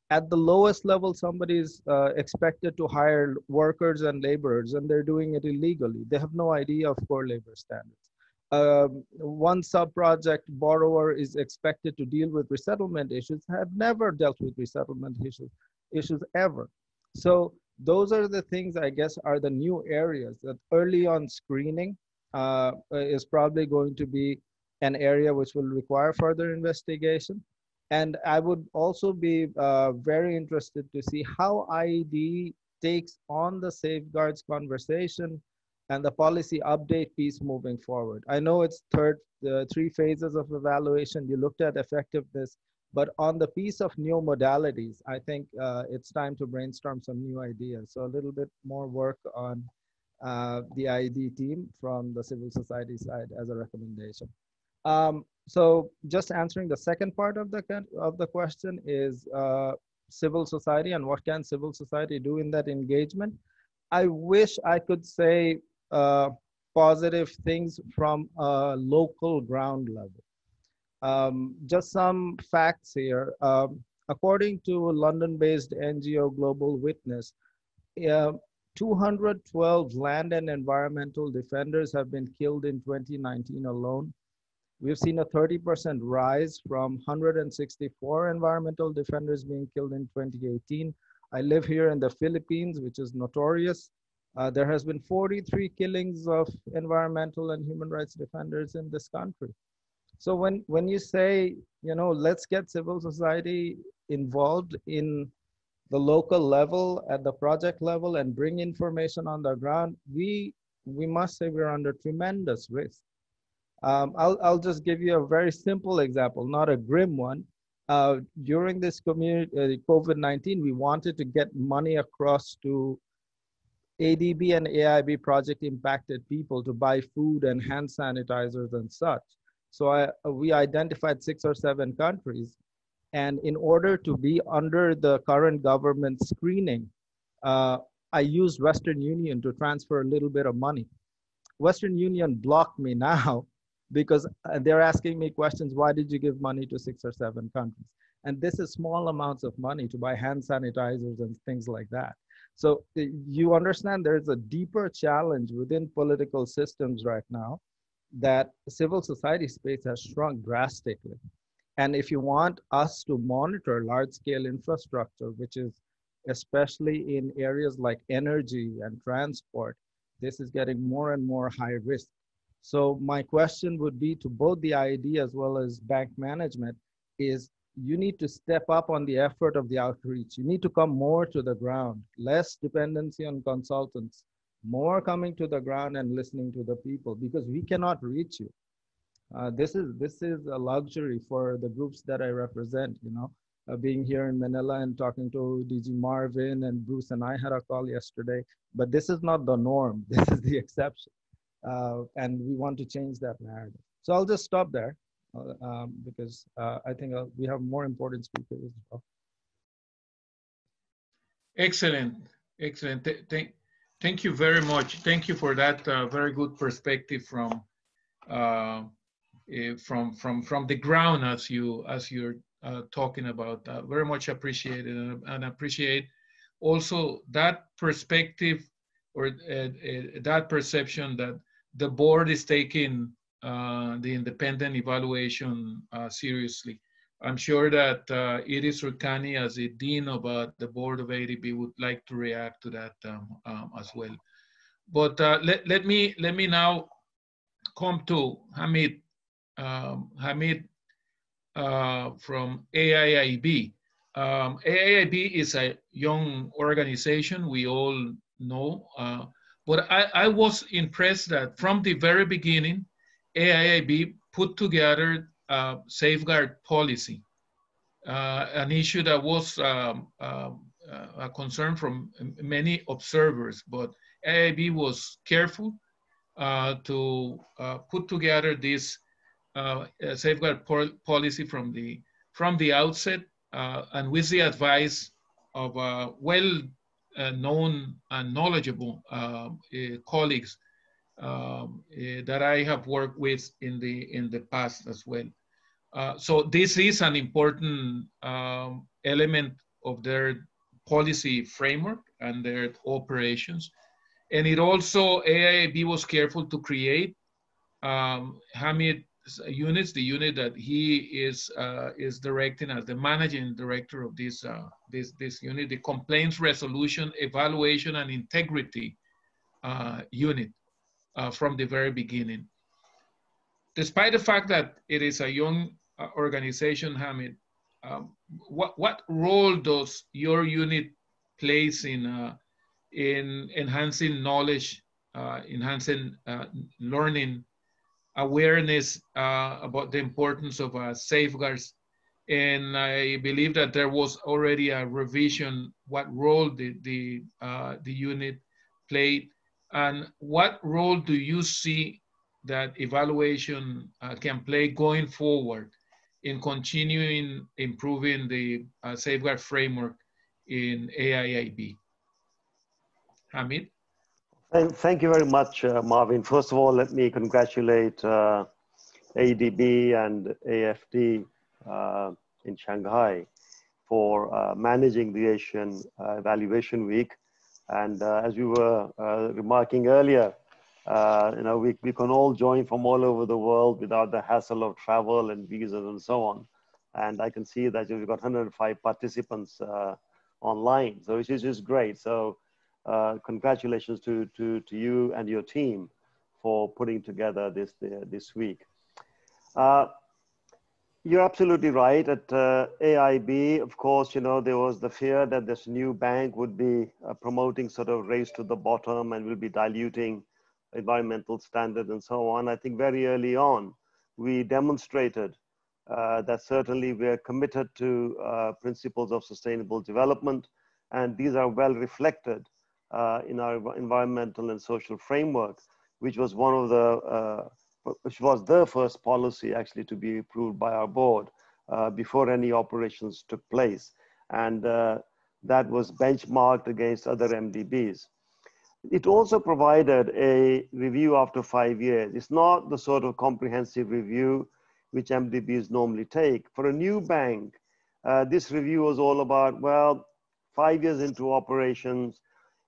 At the lowest level, somebody is expected to hire workers and laborers, and they're doing it illegally. They have no idea of core labor standards. One sub-project borrower is expected to deal with resettlement issues, have never dealt with resettlement issues ever. So those are the things, I guess, are the new areas that early on screening is probably going to be an area which will require further investigation. And I would also be very interested to see how IAD takes on the safeguards conversation and the policy update piece moving forward. I know it's three phases of evaluation. You looked at effectiveness, but on the piece of new modalities, I think it's time to brainstorm some new ideas. So a little bit more work on the IAD team from the civil society side as a recommendation. So just answering the second part of the question is civil society and what can civil society do in that engagement. I wish I could say positive things from a local ground level. Just some facts here. According to London-based NGO Global Witness, 212 land and environmental defenders have been killed in 2019 alone. We've seen a 30% rise from 164 environmental defenders being killed in 2018. I live here in the Philippines, which is notorious. There has been 43 killings of environmental and human rights defenders in this country. So when you say, you know, let's get civil society involved in the local level, at the project level, and bring information on the ground, we must say we're under tremendous risk. I'll just give you a very simple example, not a grim one. During this COVID-19, we wanted to get money across to ADB and AIIB project impacted people to buy food and hand sanitizers and such. So we identified 6 or 7 countries. And in order to be under the current government screening, I used Western Union to transfer a little bit of money. Western Union blocked me now because they're asking me questions, why did you give money to 6 or 7 countries? And this is small amounts of money to buy hand sanitizers and things like that. So you understand there's a deeper challenge within political systems right now that civil society space has shrunk drastically. And if you want us to monitor large scale infrastructure, which is especially in areas like energy and transport, this is getting more and more high risk. So my question would be to both the IAD as well as bank management is you need to step up on the effort of the outreach. You need to come more to the ground, less dependency on consultants, more coming to the ground and listening to the people because we cannot reach you. This is a luxury for the groups that I represent, you know, being here in Manila and talking to DG Marvin and Bruce and I had a call yesterday, but this is not the norm. This is the exception. And we want to change that narrative. So I'll just stop there because I think we have more important speakers as well. Excellent, excellent. Thank you very much. Thank you for that very good perspective from the ground as you're talking about. Very much appreciated and appreciate also that perspective or that perception that the board is taking the independent evaluation seriously. I'm sure that Syurkani, as the dean of the board of AIIB, would like to react to that as well. But let me now come to Hamid. Hamid from AIIB. AIIB is a young organization, we all know, but I was impressed that from the very beginning, AIIB put together a safeguard policy, an issue that was a concern from many observers, but AIIB was careful to put together this safeguard policy from the outset, and with the advice of well-known and knowledgeable colleagues that I have worked with in the past as well. So this is an important element of their policy framework and their operations. And it also, AIIB was careful to create Hamid's units, the unit that he is directing as the managing director of this unit, the complaints resolution, evaluation, and integrity unit from the very beginning. Despite the fact that it is a young organization, Hamid, what role does your unit plays in enhancing knowledge, enhancing learning, awareness about the importance of safeguards? And I believe that there was already a revision, what role the unit played, and what role do you see that evaluation can play going forward in continuing improving the safeguard framework in AIIB? Hamid? Thank you very much, Marvin. First of all, let me congratulate AIIB and AFD in Shanghai for managing the Asian Evaluation Week. And as we were remarking earlier, we can all join from all over the world without the hassle of travel and visas and so on. And I can see that we've got 105 participants online, so which is just great. So congratulations to you and your team for putting together this week. You're absolutely right. At AIIB, of course, there was the fear that this new bank would be promoting sort of race to the bottom and will be diluting environmental standards and so on. I think very early on, we demonstrated that certainly we are committed to principles of sustainable development, and these are well reflected in our environmental and social framework, which was one of the first policy actually to be approved by our board before any operations took place. And that was benchmarked against other MDBs. It also provided a review after 5 years. It's not the sort of comprehensive review which MDBs normally take. For a new bank, this review was all about, well, 5 years into operations,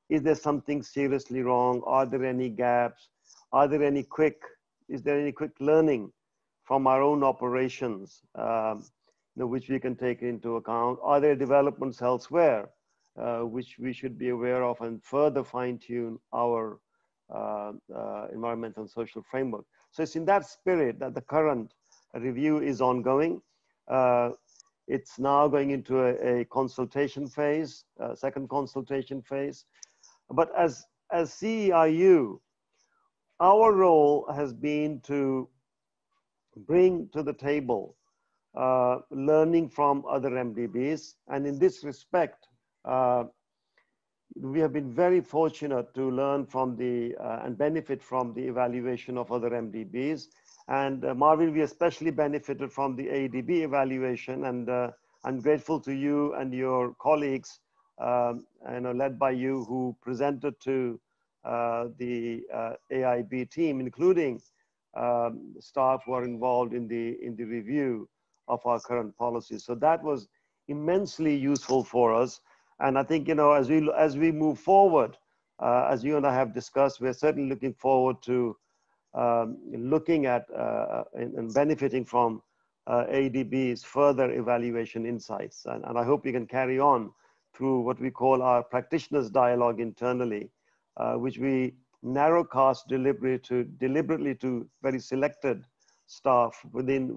is there something seriously wrong? Are there any gaps? Is there any quick learning from our own operations, which we can take into account? Are there developments elsewhere which we should be aware of and further fine-tune our environmental and social framework? So it's in that spirit that the current review is ongoing. It's now going into a consultation phase, second consultation phase. But as CEIU, our role has been to bring to the table learning from other MDBs. And in this respect, we have been very fortunate to learn from and benefit from the evaluation of other MDBs. And Marvin, we especially benefited from the AIDB evaluation, and I'm grateful to you and your colleagues, led by you, who presented to the AIIB team, including staff who are involved in the review of our current policies. So that was immensely useful for us. And I think, as we move forward, as you and I have discussed, we're certainly looking forward to looking at and benefiting from AIDB's further evaluation insights. And I hope we can carry on through what we call our practitioners dialogue internally, which we narrowcast deliberately to very selected staff within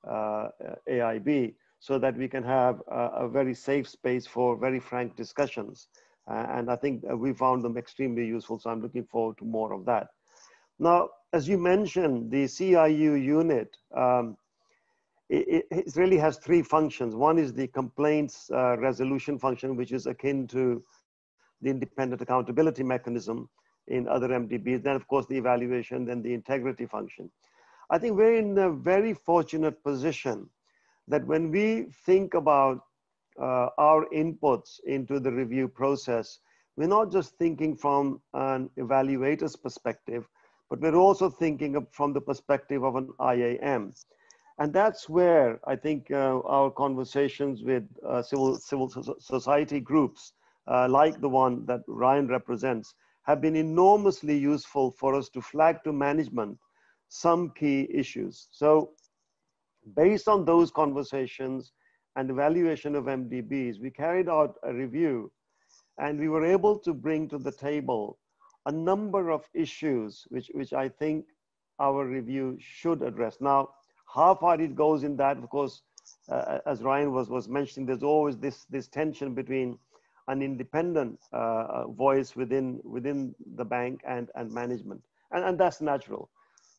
AIIB, so that we can have a very safe space for very frank discussions. And I think we found them extremely useful, so I'm looking forward to more of that. Now, as you mentioned, the CIU unit, it really has three functions. One is the complaints resolution function, which is akin to the independent accountability mechanism in other MDBs. Then, of course, the evaluation, then the integrity function. I think we're in a very fortunate position that when we think about our inputs into the review process, we're not just thinking from an evaluator's perspective, but we're also thinking from the perspective of an IAM. And that's where I think our conversations with civil society groups, like the one that Rayyan represents, have been enormously useful for us to flag to management some key issues. So based on those conversations and evaluation of MDBs, we carried out a review, and we were able to bring to the table a number of issues which I think our review should address. Now, how far it goes in that, of course, as Rayyan was mentioning, there's always this tension between an independent voice within the bank and management, and that's natural.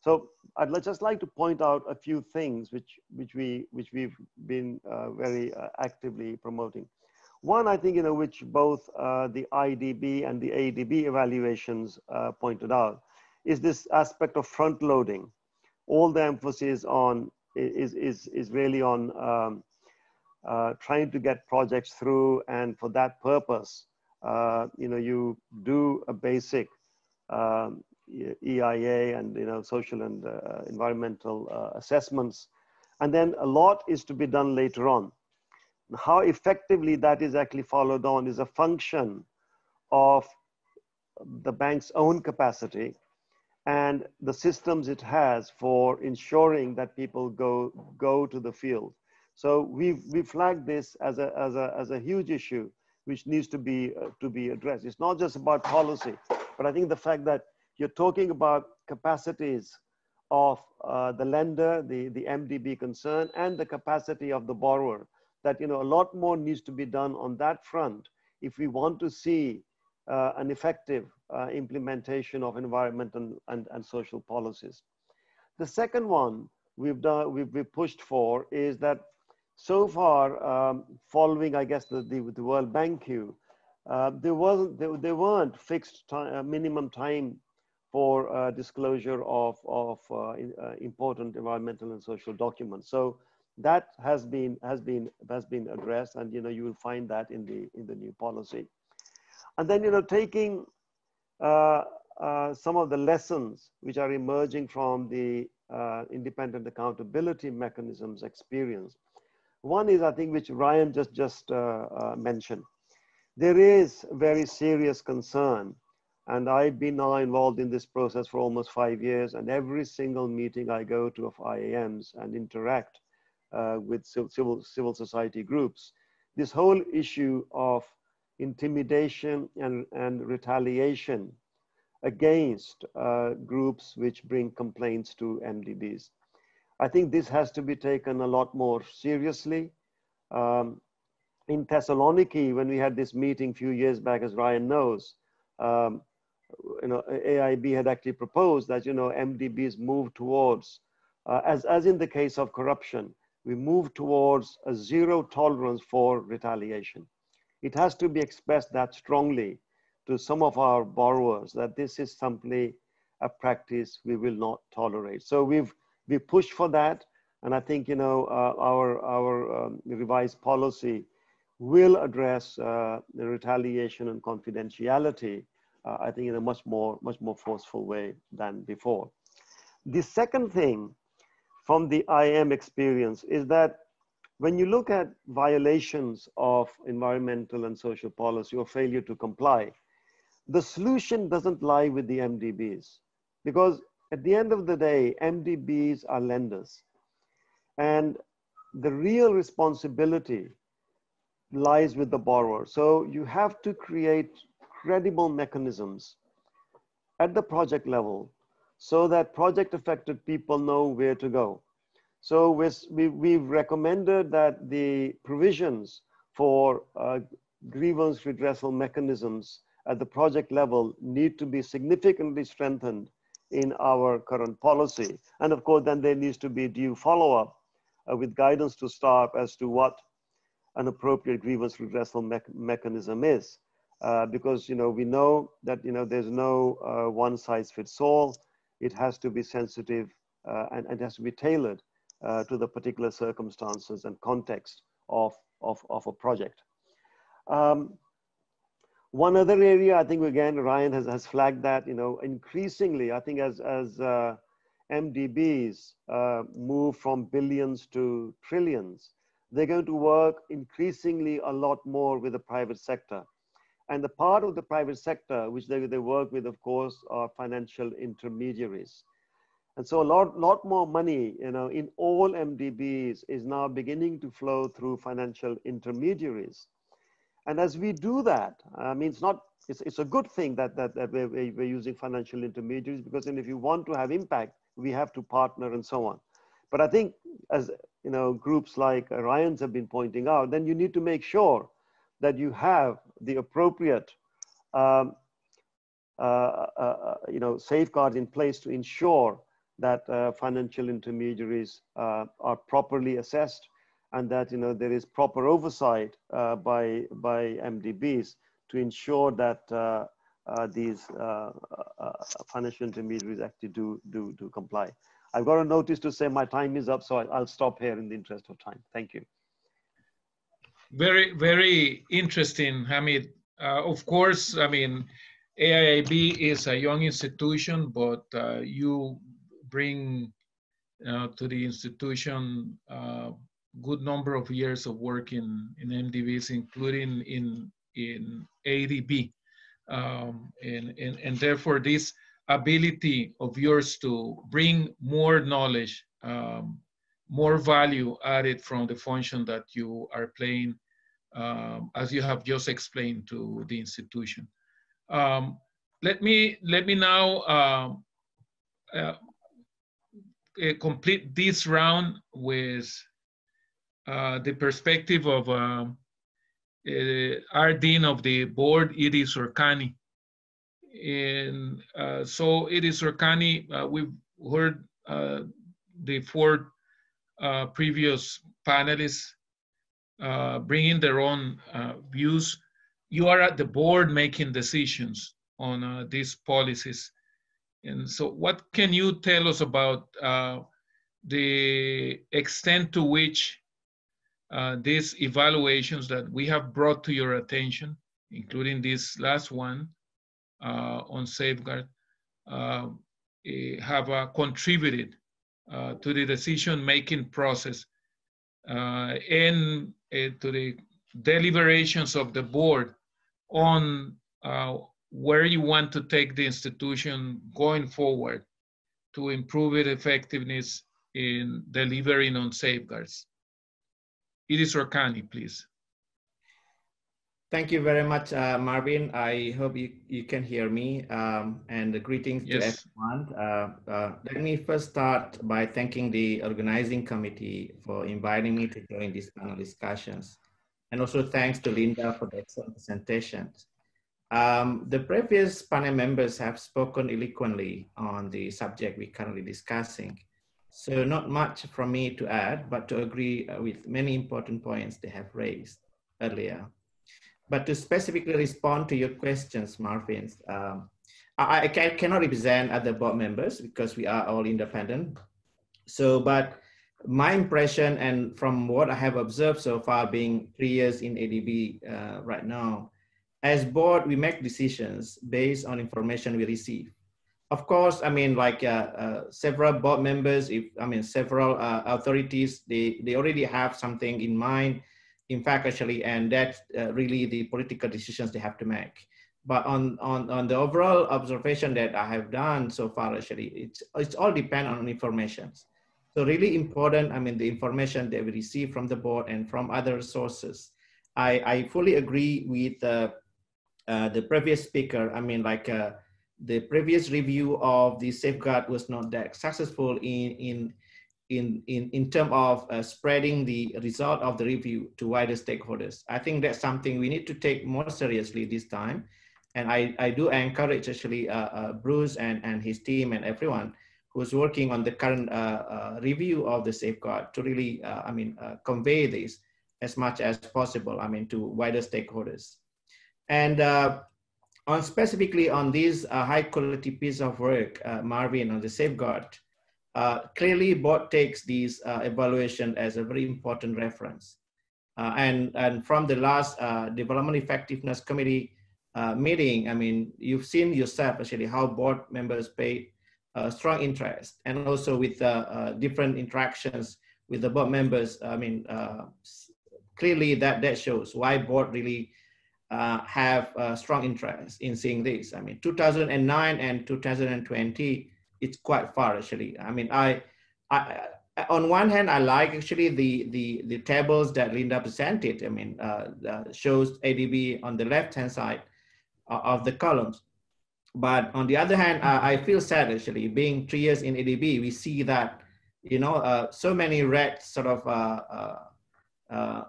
So I'd just like to point out a few things which we've been very actively promoting. One, I think, which both the IADB and the AIIB evaluations pointed out, is this aspect of front loading. All the emphasis on is really on trying to get projects through, and for that purpose, you do a basic EIA and social and environmental assessments, and then a lot is to be done later on. How effectively that is actually followed on is a function of the bank's own capacity and the systems it has for ensuring that people go to the field. So we flagged this as a huge issue which needs to be addressed. It's not just about policy, but I think the fact that you're talking about capacities of the lender, the MDB concern, and the capacity of the borrower, that a lot more needs to be done on that front if we want to see an effective implementation of environmental and social policies. The second one we've pushed for is that so far, following, I guess, the World Bank queue, there weren't fixed minimum time for disclosure of important environmental and social documents. So that has been addressed, and you will find that in the new policy. And then taking some of the lessons which are emerging from the independent accountability mechanisms experience. One is, I think, which Rayyan just mentioned. There is very serious concern, and I've been now involved in this process for almost 5 years, and every single meeting I go to of IAMs and interact with civil society groups, this whole issue of intimidation and retaliation against groups which bring complaints to MDBs. I think this has to be taken a lot more seriously. In Thessaloniki, when we had this meeting a few years back, as Rayyan knows, AIIB had actually proposed that MDBs move towards, as in the case of corruption, we move towards a zero tolerance for retaliation. It has to be expressed that strongly to some of our borrowers that this is simply a practice we will not tolerate. So we pushed for that, and I think our revised policy will address the retaliation and confidentiality, I think, in a much more forceful way than before. The second thing from the IAM experience is that when you look at violations of environmental and social policy or failure to comply, the solution doesn't lie with the MDBs, because at the end of the day, MDBs are lenders, and the real responsibility lies with the borrower. So you have to create credible mechanisms at the project level so that project affected people know where to go. So we've recommended that the provisions for grievance redressal mechanisms at the project level need to be significantly strengthened in our current policy. And of course, then there needs to be due follow-up with guidance to staff as to what an appropriate grievance redressal mechanism is. Because we know that there's no one size fits all. It has to be sensitive and it has to be tailored to the particular circumstances and context of a project. One other area, I think again, Rayyan has flagged that, increasingly, I think as MDBs move from billions to trillions, they're going to work increasingly a lot more with the private sector. And the part of the private sector which they work with, of course, are financial intermediaries. And so a lot more money, in all MDBs is now beginning to flow through financial intermediaries. And as we do that, I mean, it's a good thing that we're using financial intermediaries, because then if you want to have impact, we have to partner and so on. But I think, as groups like Rayyan's have been pointing out, then you need to make sure that you have the appropriate safeguards in place to ensure that financial intermediaries are properly assessed, and that there is proper oversight by MDBs to ensure that these financial intermediaries actually do comply. I've got a notice to say my time is up, so I'll stop here in the interest of time. Thank you. Very, very interesting, Hamid. Of course, I mean, AIIB is a young institution, but you bring to the institution good number of years of work in MDBs, including in AIDB. And therefore, this ability of yours to bring more knowledge, more value added from the function that you are playing, as you have just explained to the institution. Let me now complete this round with the perspective of our Dean of the Board, Syurkani. And so Syurkani, we've heard the 4 previous panelists bringing their own views. You are at the board making decisions on these policies. And so what can you tell us about the extent to which these evaluations that we have brought to your attention, including this last one on safeguard, have contributed to the decision-making process and to the deliberations of the board on where you want to take the institution going forward to improve its effectiveness in delivering on safeguards. Syurkani, please. Thank you very much, Marvin. I hope you can hear me, and greetings to everyone. Let me first start by thanking the organizing committee for inviting me to join these panel discussions. And also thanks to Linda for the excellent presentations. The previous panel members have spoken eloquently on the subject we're currently discussing. So not much from me to add, but to agree with many important points they have raised earlier. But to specifically respond to your questions, Marvin, I cannot represent other board members because we are all independent. So, but my impression, and from what I have observed so far, being 3 years in ADB right now, as board, we make decisions based on information we receive. Of course, I mean, like several board members, several authorities, they already have something in mind. In fact, actually, and that's really the political decisions they have to make. But on the overall observation that I have done so far, actually, it's all depend on information. So really important, I mean, the information that we receive from the board and from other sources. I fully agree with the previous speaker. I mean, like the previous review of the safeguard was not that successful in terms of spreading the result of the review to wider stakeholders. I think that's something we need to take more seriously this time. And I do encourage actually Bruce and his team and everyone who's working on the current review of the safeguard to really, convey this as much as possible, to wider stakeholders. And on specifically on this high quality piece of work, Marvin, on the safeguard, clearly board takes these evaluation as a very important reference. And from the last Development Effectiveness Committee meeting, you've seen yourself actually how board members pay strong interest, and also with different interactions with the board members. Clearly that shows why board really have strong interest in seeing this. 2009 and 2020, it's quite far actually. I on one hand, I like actually the tables that Linda presented. Shows ADB on the left-hand side of the columns. But on the other hand, I feel sad actually, being 3 years in ADB, we see that, so many red sort of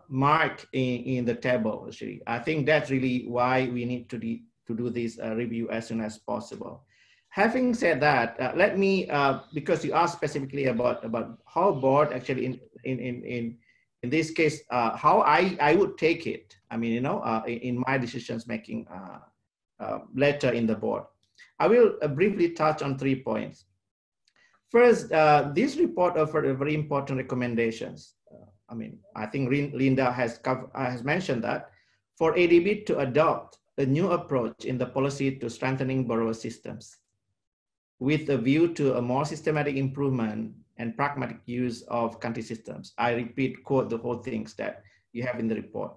mark in the table actually. I think that's really why we need to do this review as soon as possible. Having said that, let me, because you asked specifically about how board actually in this case, how I would take it. In my decisions making letter in the board. I will briefly touch on 3 points. First, this report offered very important recommendations. I think Linda has mentioned that for ADB to adopt a new approach in the policy to strengthening borrower systems, with a view to a more systematic improvement and pragmatic use of country systems. I repeat, quote the whole things that you have in the report.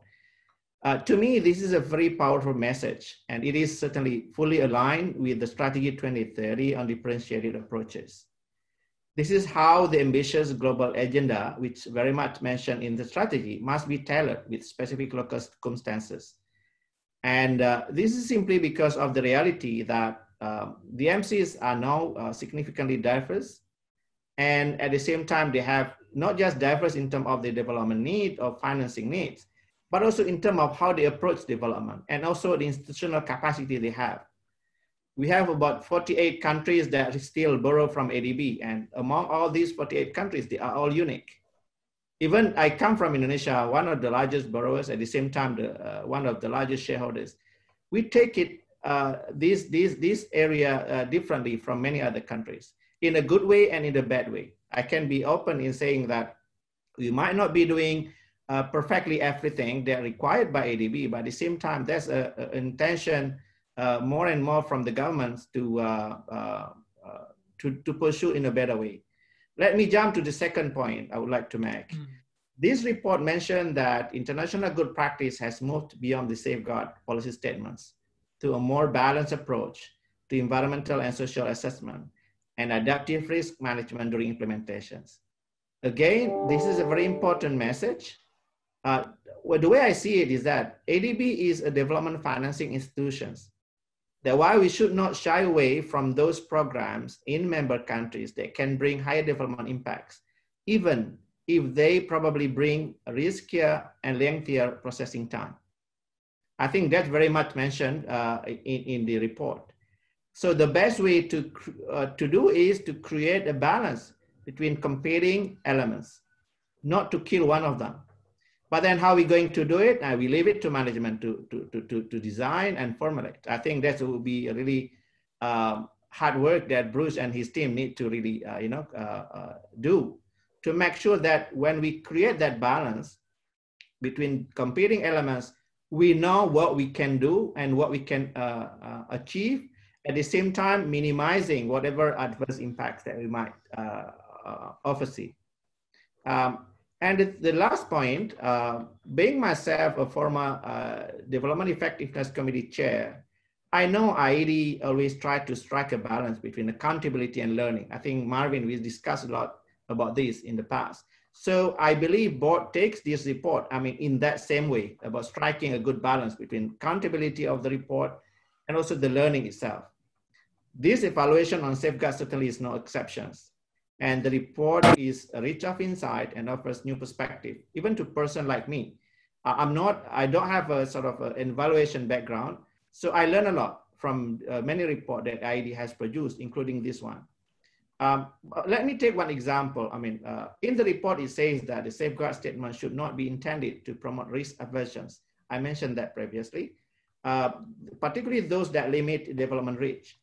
To me, this is a very powerful message, and it is certainly fully aligned with the Strategy 2030 on differentiated approaches. This is how the ambitious global agenda, which very much mentioned in the strategy, must be tailored with specific local circumstances. And this is simply because of the reality that the MCs are now significantly diverse, and at the same time, they have not just diverse in terms of the development need or financing needs, but also in terms of how they approach development and also the institutional capacity they have. We have about 48 countries that still borrow from ADB, and among all these 48 countries, they are all unique. Even I come from Indonesia, one of the largest borrowers, at the same time, one of the largest shareholders. We take it, this area differently from many other countries, in a good way and in a bad way. I can be open in saying that we might not be doing perfectly everything that required by ADB, but at the same time, there's an intention more and more from the governments to pursue in a better way. Let me jump to the second point I would like to make. This report mentioned that international good practice has moved beyond the safeguard policy statements to a more balanced approach to environmental and social assessment and adaptive risk management during implementations. Again, this is a very important message. Well, the way I see it is that ADB is a development financing institution. That's why we should not shy away from those programs in member countries that can bring higher development impacts, even if they probably bring a riskier and lengthier processing time. I think that's very much mentioned in the report. So the best way to do is to create a balance between competing elements, not to kill one of them. But then how are we going to do it? We leave it to management to design and formulate. I think that will be a really hard work that Bruce and his team need to really do to make sure that when we create that balance between competing elements, we know what we can do and what we can achieve, at the same time minimizing whatever adverse impacts that we might foresee. And the last point, being myself a former Development Effectiveness Committee chair, I know IAD always tried to strike a balance between accountability and learning. I think Marvin, we discussed a lot about this in the past. So I believe board takes this report, in that same way, about striking a good balance between accountability of the report and also the learning itself. This evaluation on safeguards certainly is no exceptions. And the report is rich of insight and offers new perspective, even to a person like me. I don't have a sort of an evaluation background, so I learn a lot. many reports that IADB has produced, including this one. Let me take one example. I mean, in the report, it says that the safeguard statement should not be intended to promote risk aversions. I mentioned that previously, particularly those that limit development reach,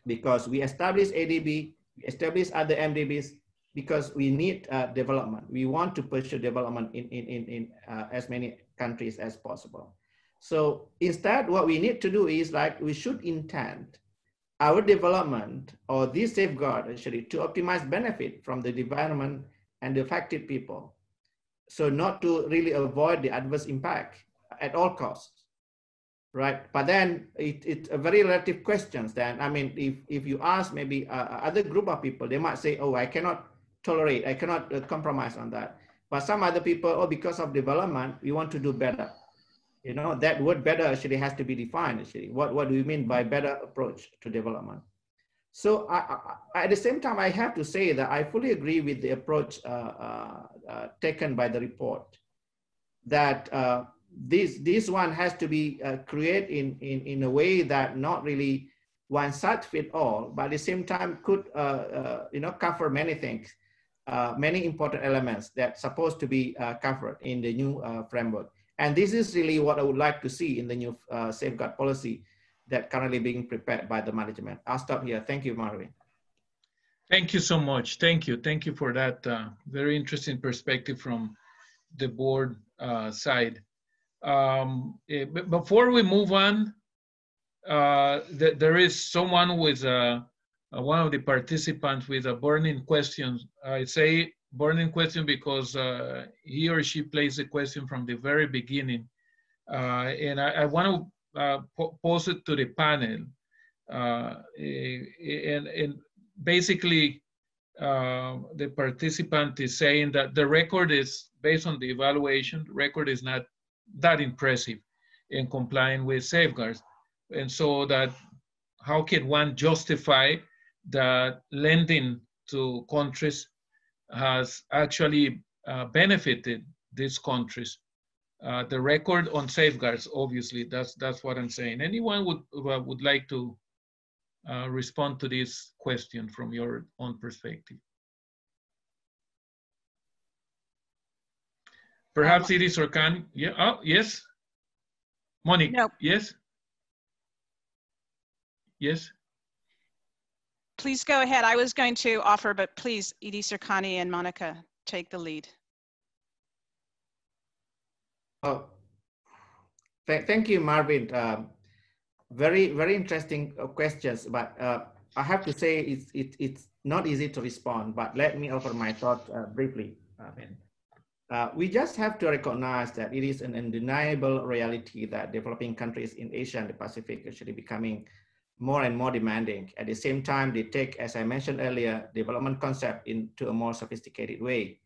because we establish ADB, we establish other MDBs because we need development. We want to pursue development in as many countries as possible. So instead, what we need to do is like we should intend our development or this safeguard actually to optimize benefit from the environment and the affected people. So not to really avoid the adverse impact at all costs, right? But then it's a very relative questions then. I mean, if you ask maybe other group of people, they might say, oh, I cannot tolerate, I cannot compromise on that. But some other people, oh, because of development, we want to do better. You know, that word better actually has to be defined actually. What do you mean by better approach to development? So at the same time, I have to say that I fully agree with the approach taken by the report, that this one has to be created in a way that not really one size fit all, but at the same time could you know, cover many things, many important elements that's supposed to be covered in the new framework. And this is really what I would like to see in the new safeguard policy that currently being prepared by the management. I'll stop here. Thank you, Marvin. Thank you so much. Thank you. Thank you for that very interesting perspective from the board side. Before we move on, there is someone with one of the participants with a burning question. I say burning question because he or she placed a question from the very beginning. And I want to pose it to the panel. And basically, the participant is saying that the record is, based on the evaluation, the record is not that impressive in complying with safeguards. And so that how can one justify that lending to countries has actually benefited these countries? The record on safeguards, obviously, that's what I'm saying. Anyone would like to respond to this question from your own perspective? Perhaps it is Syurkani. Yeah. Oh, yes. Monika. No. Yes. Yes. Please go ahead. I was going to offer, but please, Syurkani and Monika, take the lead. Oh, thank you, Marvin. Very interesting questions, but I have to say it's not easy to respond, but let me offer my thought briefly. We just have to recognize that it is an undeniable reality that developing countries in Asia and the Pacific are actually becoming more and more demanding. At the same time, they take, as I mentioned earlier, development concept into a more sophisticated way.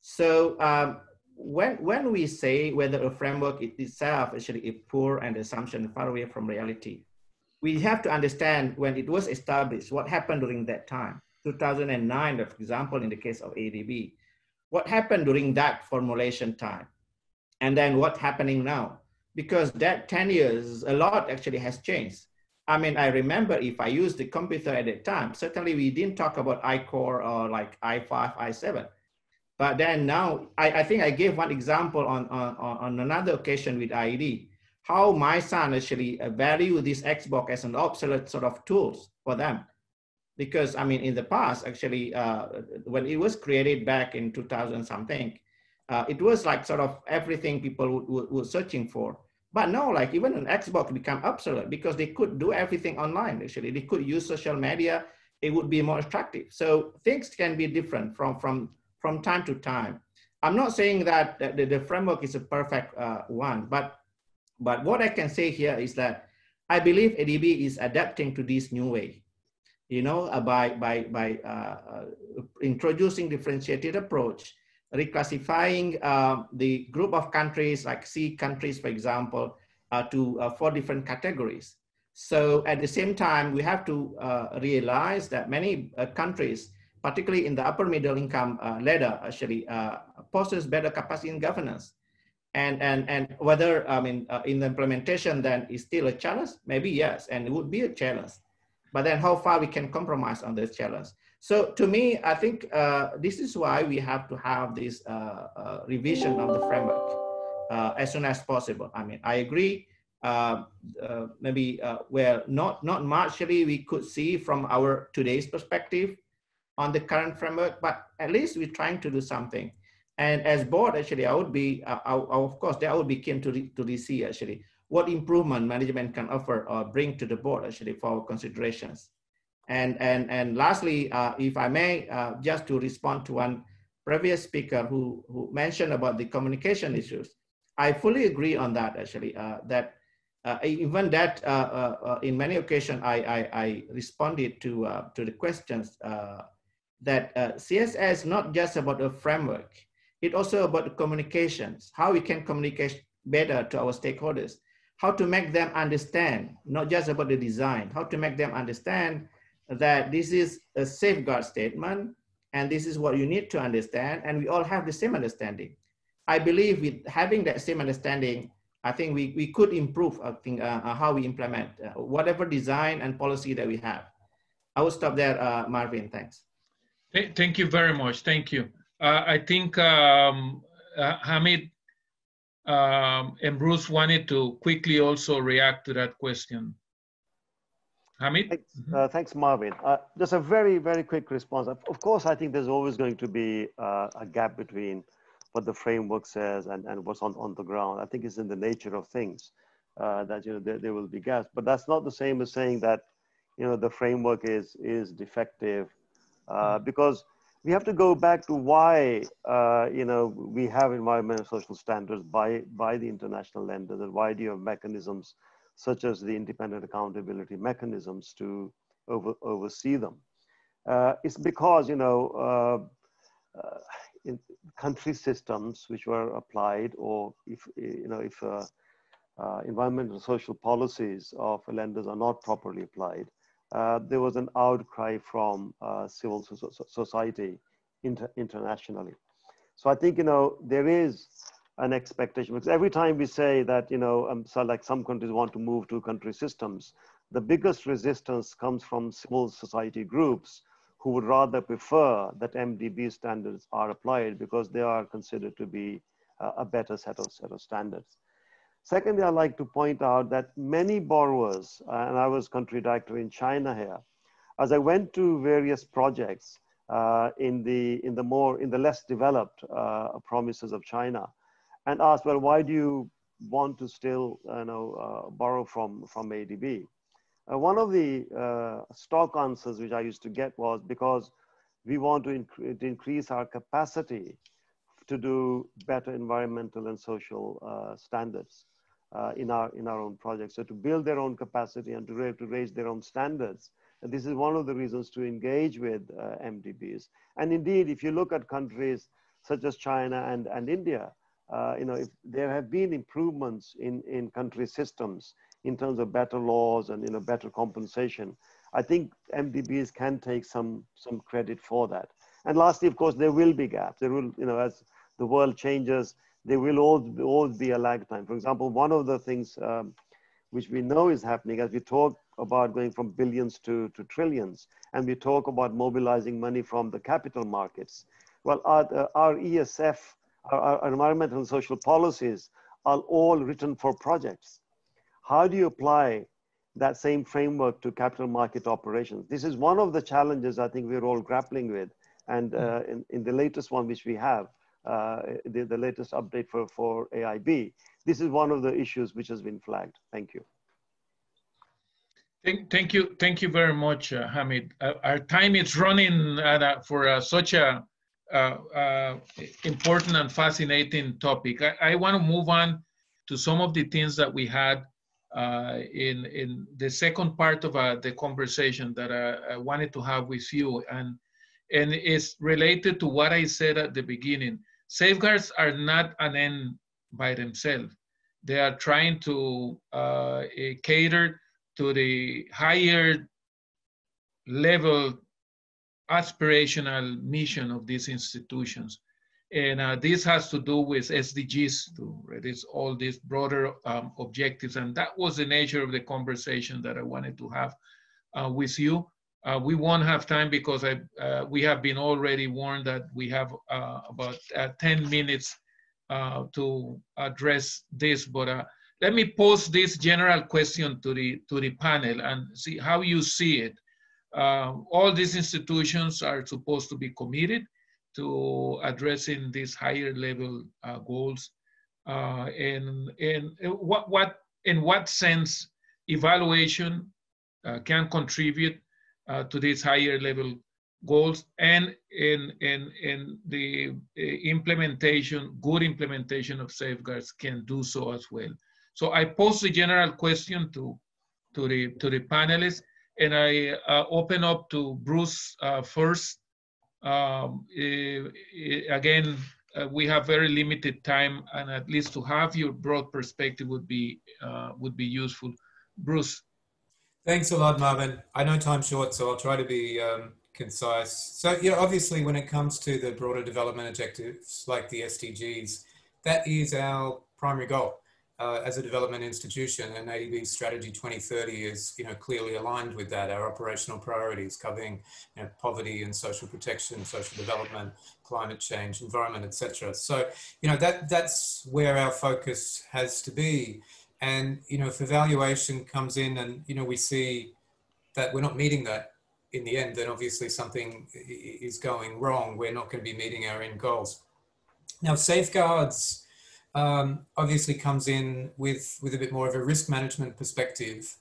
So when we say whether a framework itself actually is poor and assumption far away from reality, we have to understand when it was established, what happened during that time. 2009, for example, in the case of AIIB, what happened during that formulation time? And then what's happening now? Because that 10 years, a lot actually has changed. I mean, I remember if I used the computer at that time, certainly we didn't talk about iCore or like i5, i7. But then now, I think I gave one example on another occasion with IAD, how my son actually value this Xbox as an obsolete sort of tools for them. Because I mean, in the past, actually, when it was created back in 2000 something, it was like sort of everything people were searching for. But now, like even an Xbox become obsolete because they could do everything online, actually. They could use social media, it would be more attractive. So things can be different from time to time. I'm not saying that the framework is a perfect one, but what I can say here is that I believe ADB is adapting to this new way, you know, by introducing differentiated approach, reclassifying the group of countries like C countries, for example, to 4 different categories. So at the same time, we have to realize that many countries, particularly in the upper middle income ladder, actually possess better capacity in governance. And whether, I mean, in the implementation then is still a challenge, maybe yes, and it would be a challenge. But then how far we can compromise on this challenge. So to me, I think this is why we have to have this revision of the framework as soon as possible. I mean, I agree, maybe where not marginally we could see from our today's perspective on the current framework, but at least we're trying to do something. And as board, actually, I would be, of course, I would be keen to see actually what improvement management can offer or bring to the board actually for considerations. And lastly, if I may, just to respond to one previous speaker who mentioned about the communication issues, I fully agree on that actually, that even that in many occasions I responded to the questions that CSA is not just about a framework, it's also about the communications, how we can communicate better to our stakeholders, how to make them understand, not just about the design, how to make them understand that this is a safeguard statement and this is what you need to understand, and we all have the same understanding. I believe with having that same understanding, I think we could improve, I think, how we implement whatever design and policy that we have. I will stop there, Marvin, thanks. Thank you very much, thank you. I think Hamid and Bruce wanted to quickly also react to that question. Hamid? Thanks, Marvin. Just a very, very quick response. Of course, I think there's always going to be a gap between what the framework says and what's on the ground. I think it's in the nature of things that there will be gaps, but that's not the same as saying that the framework is defective, because we have to go back to why we have environmental social standards by the international lenders, and why do you have mechanisms such as the independent accountability mechanisms to oversee them. It's because in country systems which were applied, or if environmental social policies of lenders are not properly applied, there was an outcry from civil society internationally. So I think there is an expectation, because every time we say that so like some countries want to move to country systems, the biggest resistance comes from civil society groups who would rather prefer that MDB standards are applied because they are considered to be a better set of standards. Secondly, I'd like to point out that many borrowers, and I was country director in China here, as I went to various projects in the less developed provinces of China, and asked, well, why do you want to still borrow from AIIB? One of the stock answers which I used to get was because we want to increase our capacity to do better environmental and social standards in our own projects. So to build their own capacity and to raise their own standards. And this is one of the reasons to engage with MDBs. And indeed, if you look at countries such as China and India, if there have been improvements in country systems in terms of better laws and better compensation, I think MDBs can take some credit for that. And lastly, of course, there will be gaps. There will, as the world changes, there will always be a lag time. For example, one of the things which we know is happening as we talk about going from billions to trillions, and we talk about mobilizing money from the capital markets. Well, our ESF, our environmental and social policies are all written for projects. How do you apply that same framework to capital market operations? This is one of the challenges I think we're all grappling with. And in the latest one which we have, the latest update for AIIB, this is one of the issues which has been flagged. Thank you. Thank you very much, Hamid. Our time is running for such a important and fascinating topic. I want to move on to some of the things that we had in the second part of the conversation that I wanted to have with you, and it's related to what I said at the beginning. Safeguards are not an end by themselves. They are trying to cater to the higher level aspirational mission of these institutions. And this has to do with SDGs too, right? It's all these broader objectives. And that was the nature of the conversation that I wanted to have with you. We won't have time because we have been already warned that we have about 10 minutes to address this. But let me pose this general question to the panel and see how you see it. All these institutions are supposed to be committed to addressing these higher level goals. And in what sense evaluation can contribute to these higher level goals, and in the implementation, good implementation of safeguards can do so as well. So I pose the general question to the panelists, and I open up to Bruce first. Again, we have very limited time, and at least to have your broad perspective would be useful. Bruce. Thanks a lot, Marvin. I know time's short, so I'll try to be concise. So, obviously when it comes to the broader development objectives like the SDGs, that is our primary goal as a development institution, and AIIB Strategy 2030 is, clearly aligned with that. Our operational priorities covering, poverty and social protection, social development, climate change, environment, etc. So, that's where our focus has to be. And, if evaluation comes in and, we see that we're not meeting that in the end, then obviously something is going wrong. We're not going to be meeting our end goals. Now, safeguards obviously comes in with a bit more of a risk management perspective,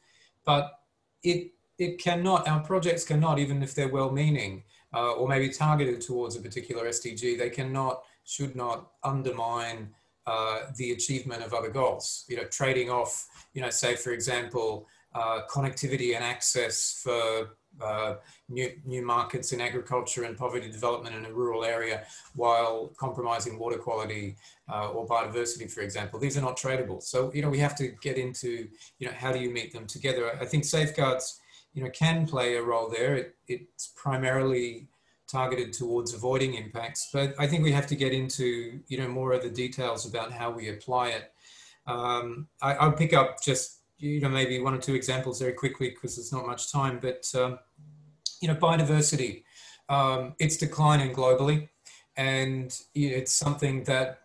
but it cannot, our projects cannot, even if they're well-meaning or maybe targeted towards a particular SDG, they cannot, should not undermine the achievement of other goals. Trading off, say for example, connectivity and access for new markets in agriculture and poverty development in a rural area while compromising water quality or biodiversity, for example. These are not tradable. So, we have to get into, how do you meet them together? I think safeguards, can play a role there. It's primarily targeted towards avoiding impacts, but I think we have to get into, more of the details about how we apply it. I'll pick up just, maybe one or two examples very quickly because there's not much time, but, biodiversity, it's declining globally, and it's something that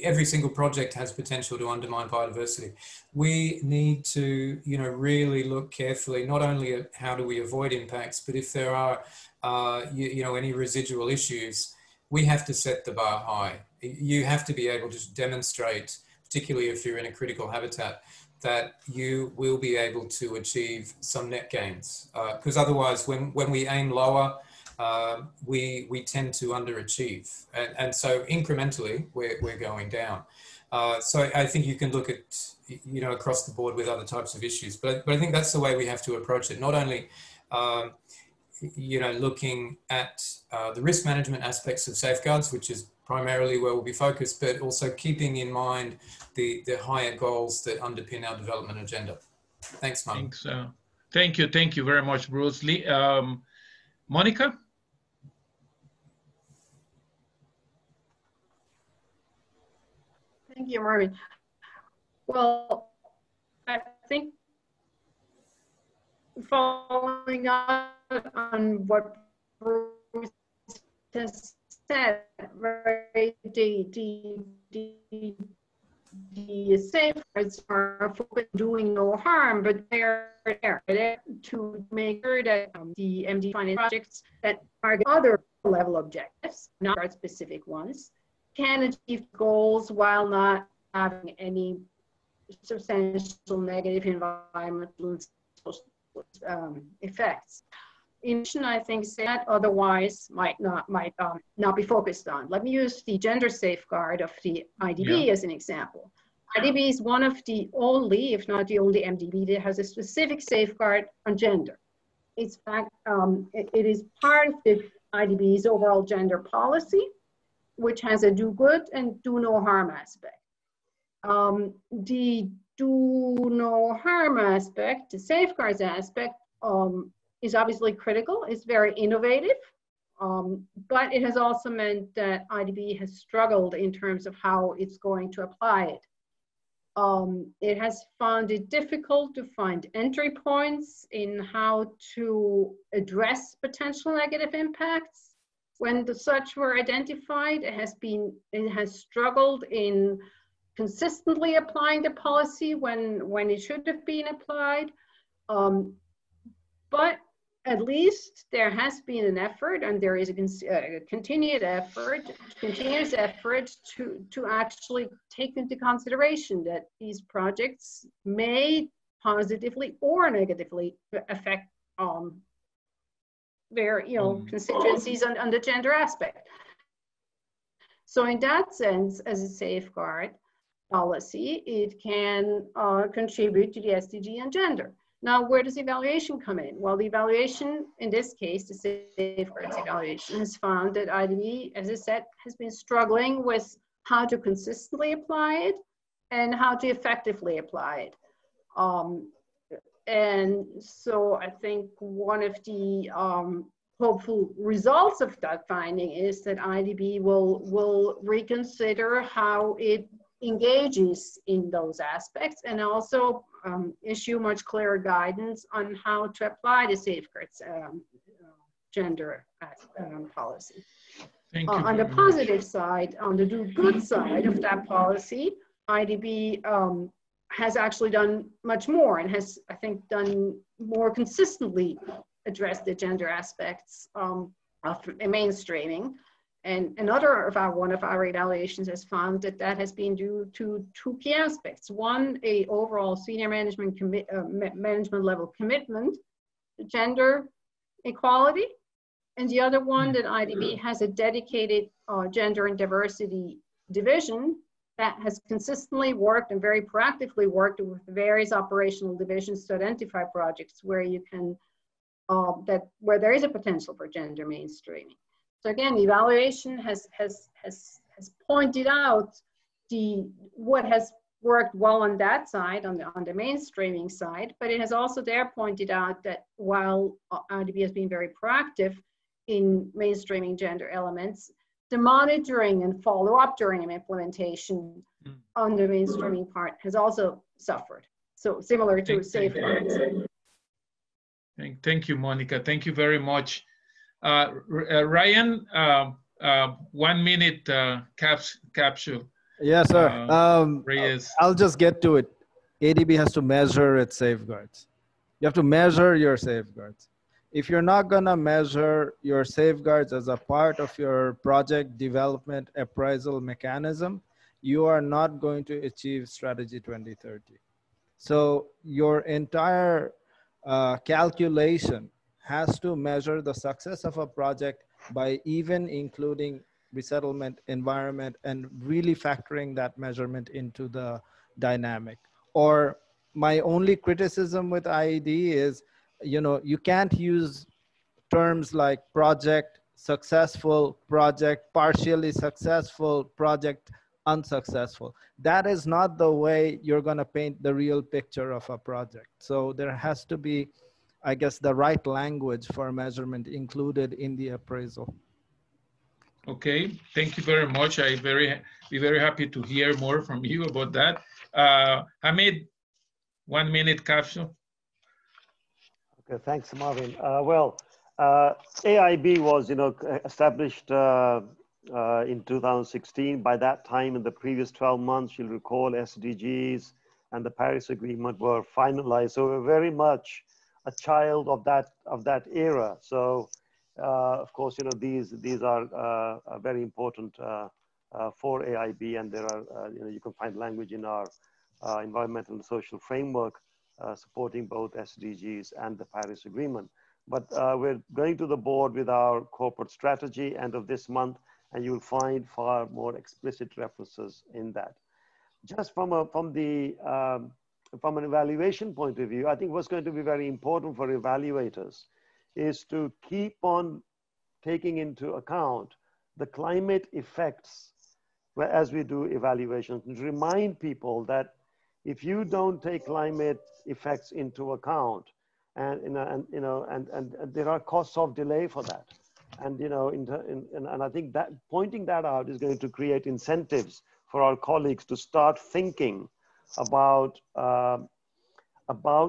every single project has potential to undermine biodiversity. We need to, really look carefully, not only at how do we avoid impacts, but if there are, any residual issues, we have to set the bar high. You have to be able to demonstrate, particularly if you're in a critical habitat, that you will be able to achieve some net gains. Because otherwise, when we aim lower, we tend to underachieve. And so incrementally, we're going down. So I think you can look at, across the board with other types of issues. But I think that's the way we have to approach it. Not only, looking at the risk management aspects of safeguards, which is primarily where we'll be focused, but also keeping in mind the higher goals that underpin our development agenda. Thanks, Marvin. Thanks. Thank you very much, Bruce. Monika? Thank you, Marvin. Well, I think following on what Bruce has said, right, the safeguards are focused on doing no harm, but they're there to make sure that the MD finance projects that target other level objectives, not specific ones, can achieve goals while not having any substantial negative environmental effects. In addition, I think that otherwise might not be focused on. Let me use the gender safeguard of the IADB as an example. IADB is one of the only, if not the only MDB that has a specific safeguard on gender. It's fact, it is part of the IADB's overall gender policy, which has a do good and do no harm aspect. The do no harm aspect, the safeguards aspect, is obviously critical. It's very innovative. But it has also meant that IDB has struggled in terms of how it's going to apply it. It has found it difficult to find entry points in how to address potential negative impacts. When such were identified, it has struggled in consistently applying the policy when it should have been applied. But at least there has been an effort, and there is a continuous effort to actually take into consideration that these projects may positively or negatively affect their constituencies on the gender aspect. So in that sense, as a safeguard policy, it can contribute to the SDG and gender. Now, where does evaluation come in? Well, the evaluation, in this case, the safeguards evaluation, has found that IDB, as I said, has been struggling with how to consistently apply it and how to effectively apply it. And so I think one of the hopeful results of that finding is that IDB will reconsider how it engages in those aspects, and also issue much clearer guidance on how to apply the safeguards gender policy. Thank you on the positive side, on the do good side of that policy, IDB has actually done much more and has, I think, done more consistently address the gender aspects of mainstreaming. And one of our evaluations has found that has been due to two key aspects. One, a overall senior management management level commitment to gender equality. And the other one, that IDB has a dedicated gender and diversity division that has consistently worked and very proactively worked with various operational divisions to identify projects where you can, where there is a potential for gender mainstreaming. So again, the evaluation has pointed out what has worked well on that side, on the mainstreaming side, but it has also there pointed out that while IDB has been very proactive in mainstreaming gender elements, the monitoring and follow-up during implementation on the mainstreaming part has also suffered. So similar to safeguards. Thank you, Monika. Thank you very much. Rayyan, 1 minute capsule. Yes, sir. I'll just get to it. ADB has to measure its safeguards. You have to measure your safeguards. If you're not gonna measure your safeguards as a part of your project development appraisal mechanism, you are not going to achieve Strategy 2030. So your entire calculation has to measure the success of a project by even including resettlement, environment, and really factoring that measurement into the dynamic. Or my only criticism with IAD is, you can't use terms like project successful, project partially successful, project unsuccessful. That is not the way you're gonna paint the real picture of a project. So there has to be, I guess, the right language for measurement included in the appraisal. Okay, thank you very much. I'd be very happy to hear more from you about that. Hamid, 1 minute capsule. Okay, thanks, Marvin. AIIB was, established in 2016. By that time, in the previous 12 months, you'll recall SDGs and the Paris Agreement were finalized. So we're very much a child of that era. So, of course, these are very important for AIIB, and there are, you can find language in our environmental and social framework supporting both SDGs and the Paris Agreement. But we're going to the board with our corporate strategy end of this month, and you'll find far more explicit references in that. Just from an evaluation point of view, I think what's going to be very important for evaluators is to keep on taking into account the climate effects as we do evaluations, and remind people that if you don't take climate effects into account, and there are costs of delay for that. And, you know, and I think that pointing that out is going to create incentives for our colleagues to start thinking about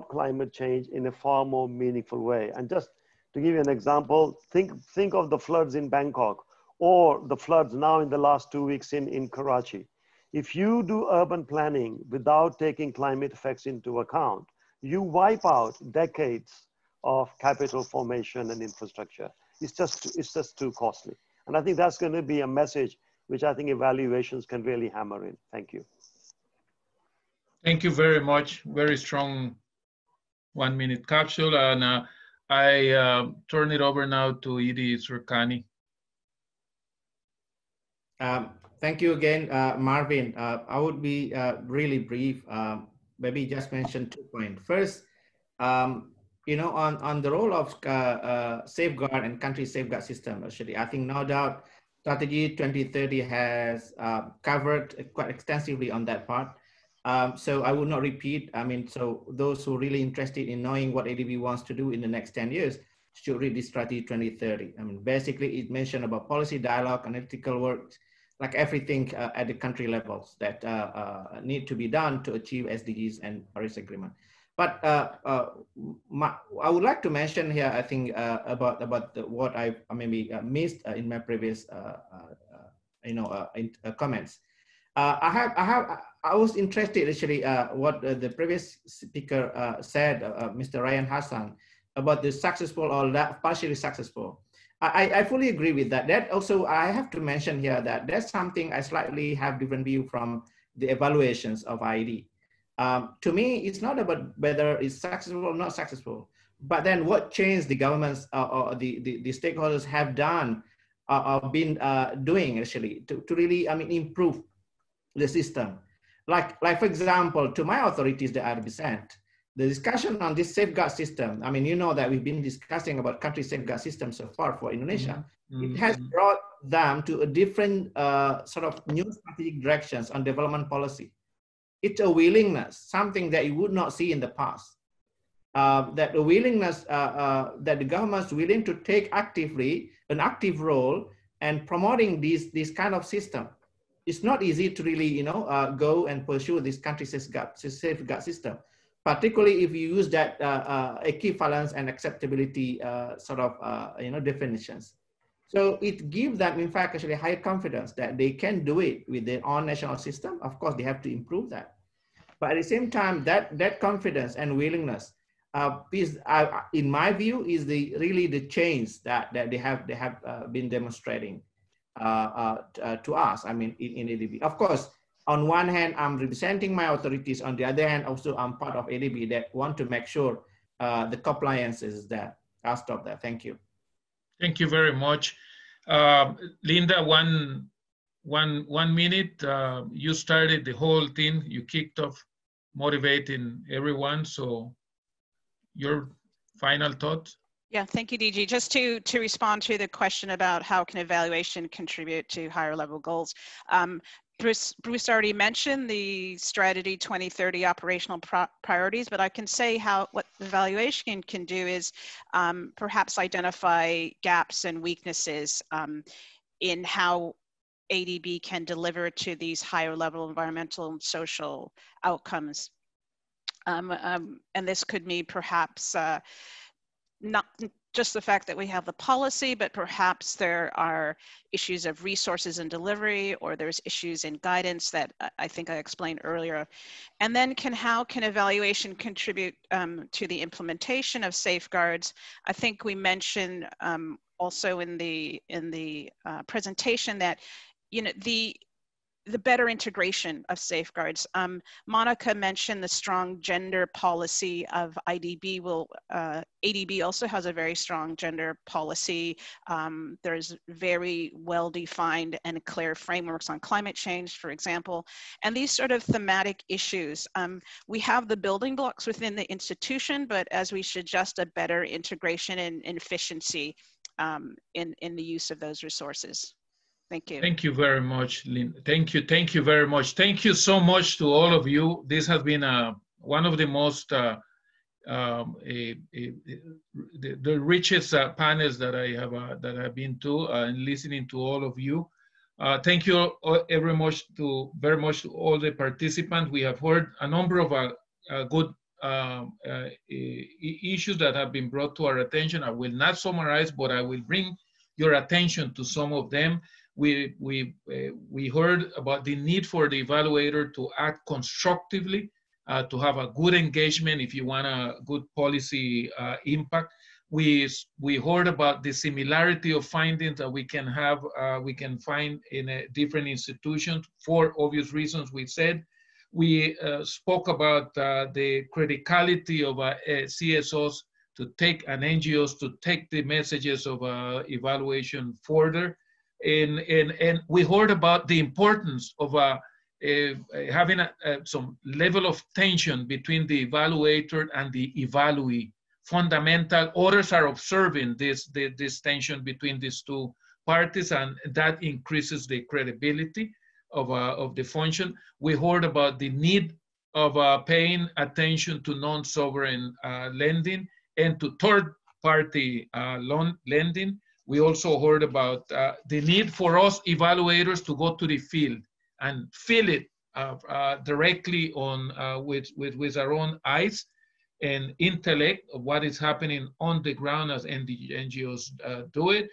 climate change in a far more meaningful way. And just to give you an example, think of the floods in Bangkok or the floods now in the last 2 weeks in Karachi. If you do urban planning without taking climate effects into account, you wipe out decades of capital formation and infrastructure. It's just too costly. And I think that's going to be a message which I think evaluations can really hammer in. Thank you. Thank you very much. Very strong 1 minute capsule. And I turn it over now to Edie Syurkani. Thank you again, Marvin. I would be really brief. Maybe just mention 2 points. First, you know, on the role of safeguard and country safeguard system, actually, I think no doubt Strategy 2030 has covered quite extensively on that part. So I will not repeat. I mean, so those who are really interested in knowing what ADB wants to do in the next 10 years should read this Strategy 2030. I mean, basically it mentioned about policy dialogue, analytical work, like everything at the country levels that need to be done to achieve SDGs and Paris Agreement. But I would like to mention here, I think, about what I maybe missed in my previous, comments. I was interested actually what the previous speaker said, Mr. Rayyan Hassan, about the successful or partially successful. I fully agree with that. That also, I have to mention here that that's something I slightly have different view from the evaluations of IADB. To me, it's not about whether it's successful or not successful, but then what change the governments or the stakeholders have done or been doing actually to really, I mean, improve the system. Like for example, to my authorities that I represent, the discussion on this safeguard system, I mean, you know that we've been discussing about country safeguard system so far for Indonesia. It has brought them to a different sort of new strategic directions on development policy. It's a willingness, something that you would not see in the past. That the willingness that the government is willing to take actively an active role and promoting this kind of system. It's not easy to really, you know, go and pursue this country safeguard system, particularly if you use that equivalence and acceptability sort of, definitions. So it gives them, in fact, actually higher confidence that they can do it with their own national system. Of course, they have to improve that. But at the same time, that confidence and willingness is, in my view, is really the change that they have been demonstrating to us. I mean, in ADB. Of course, on one hand, I'm representing my authorities. On the other hand, also I'm part of ADB that want to make sure the compliance is there. I'll stop there. Thank you. Thank you very much. Linda, one minute. You started the whole thing. You kicked off motivating everyone. So your final thoughts? Yeah, thank you, DG. Just to respond to the question about how can evaluation contribute to higher level goals. Bruce already mentioned the Strategy 2030 operational priorities, but I can say what evaluation can do is perhaps identify gaps and weaknesses in how ADB can deliver to these higher level environmental and social outcomes. And this could mean perhaps not just the fact that we have the policy, but perhaps there are issues of resources and delivery, or there's issues in guidance that I think I explained earlier. And then how can evaluation contribute to the implementation of safeguards? I think we mentioned also in the presentation that, you know, the better integration of safeguards. Monika mentioned the strong gender policy of IDB. ADB also has a very strong gender policy. There's very well-defined and clear frameworks on climate change, for example. And these sort of thematic issues, we have the building blocks within the institution, but as we suggest, a better integration and efficiency in the use of those resources. Thank you. Thank you very much, Lynn. Thank you very much. Thank you so much to all of you. This has been one of the most the richest panels that I have been to, and listening to all of you. Thank you very much to all the participants. We have heard a number of good issues that have been brought to our attention. I will not summarize, but I will bring your attention to some of them. We heard about the need for the evaluator to act constructively, to have a good engagement if you want a good policy impact. We heard about the similarity of findings that we can find in different institutions for obvious reasons. We said we spoke about the criticality of CSOs to take and NGOs to take the messages of evaluation further, and we heard about the importance of having some level of tension between the evaluator and the evaluee. Fundamental. Others are observing this tension between these two parties, and that increases the credibility of the function. We heard about the need of paying attention to non-sovereign lending and to third-party loan lending. We also heard about the need for us evaluators to go to the field and feel it directly on with our own eyes and intellect of what is happening on the ground as NGOs do it.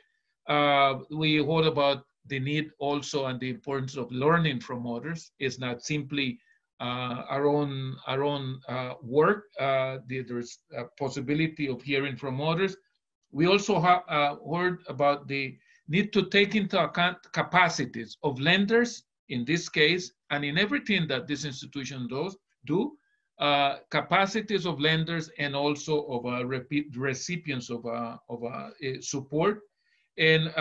We heard about the need also and the importance of learning from others. It's not simply our own work. There's a possibility of hearing from others. We also heard about the need to take into account capacities of lenders in this case, and in everything that this institution do, capacities of lenders and also of recipients of support, and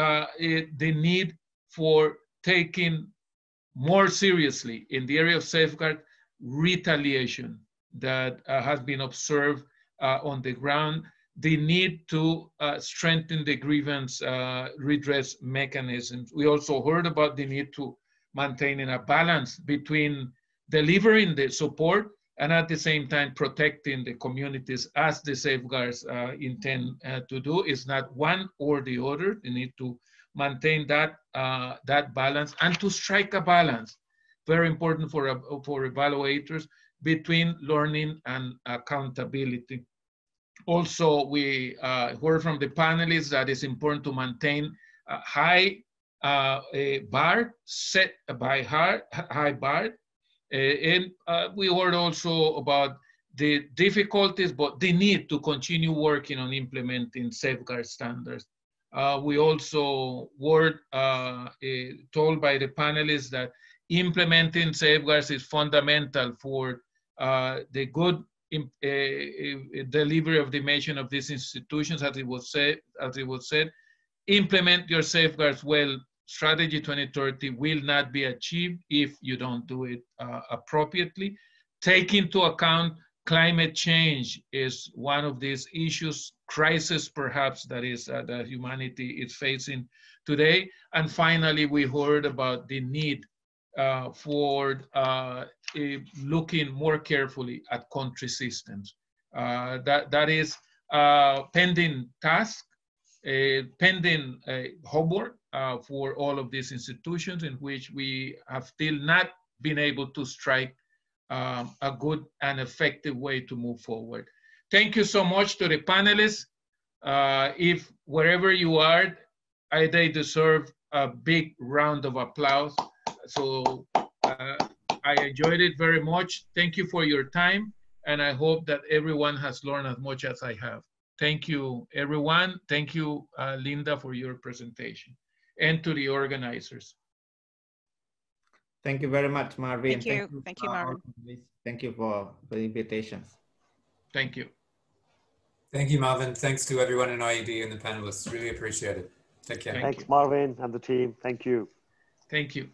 the need for taking more seriously in the area of safeguard retaliation that has been observed on the ground, the need to strengthen the grievance redress mechanisms. We also heard about the need to maintaining a balance between delivering the support and at the same time protecting the communities as the safeguards intend to do. It's not one or the other. They need to maintain that balance and to strike a balance, very important for evaluators, between learning and accountability. Also, we heard from the panelists that it's important to maintain a high bar set by high bar. And we heard also about the difficulties, but the need to continue working on implementing safeguard standards. We also were told by the panelists that implementing safeguards is fundamental for the good delivery of the mission of these institutions, as it was said. Implement your safeguards well. Strategy 2030 will not be achieved if you don't do it appropriately. Take into account climate change is one of these issues, crisis perhaps, that is that humanity is facing today. And finally, we heard about the need for looking more carefully at country systems. That is pending task, pending homework for all of these institutions, in which we have still not been able to strike a good and effective way to move forward. Thank you so much to the panelists. If wherever you are, they deserve a big round of applause. So I enjoyed it very much. Thank you for your time, and I hope that everyone has learned as much as I have. Thank you, everyone. Thank you, Linda, for your presentation, and to the organizers. Thank you very much, Marvin. Thank you, Marvin. Thank you for the invitations. Thank you. Thank you, Marvin. Thanks to everyone in IAD and the panelists. Really appreciate it. Take care. Thanks, Marvin and the team. Thank you. Thank you.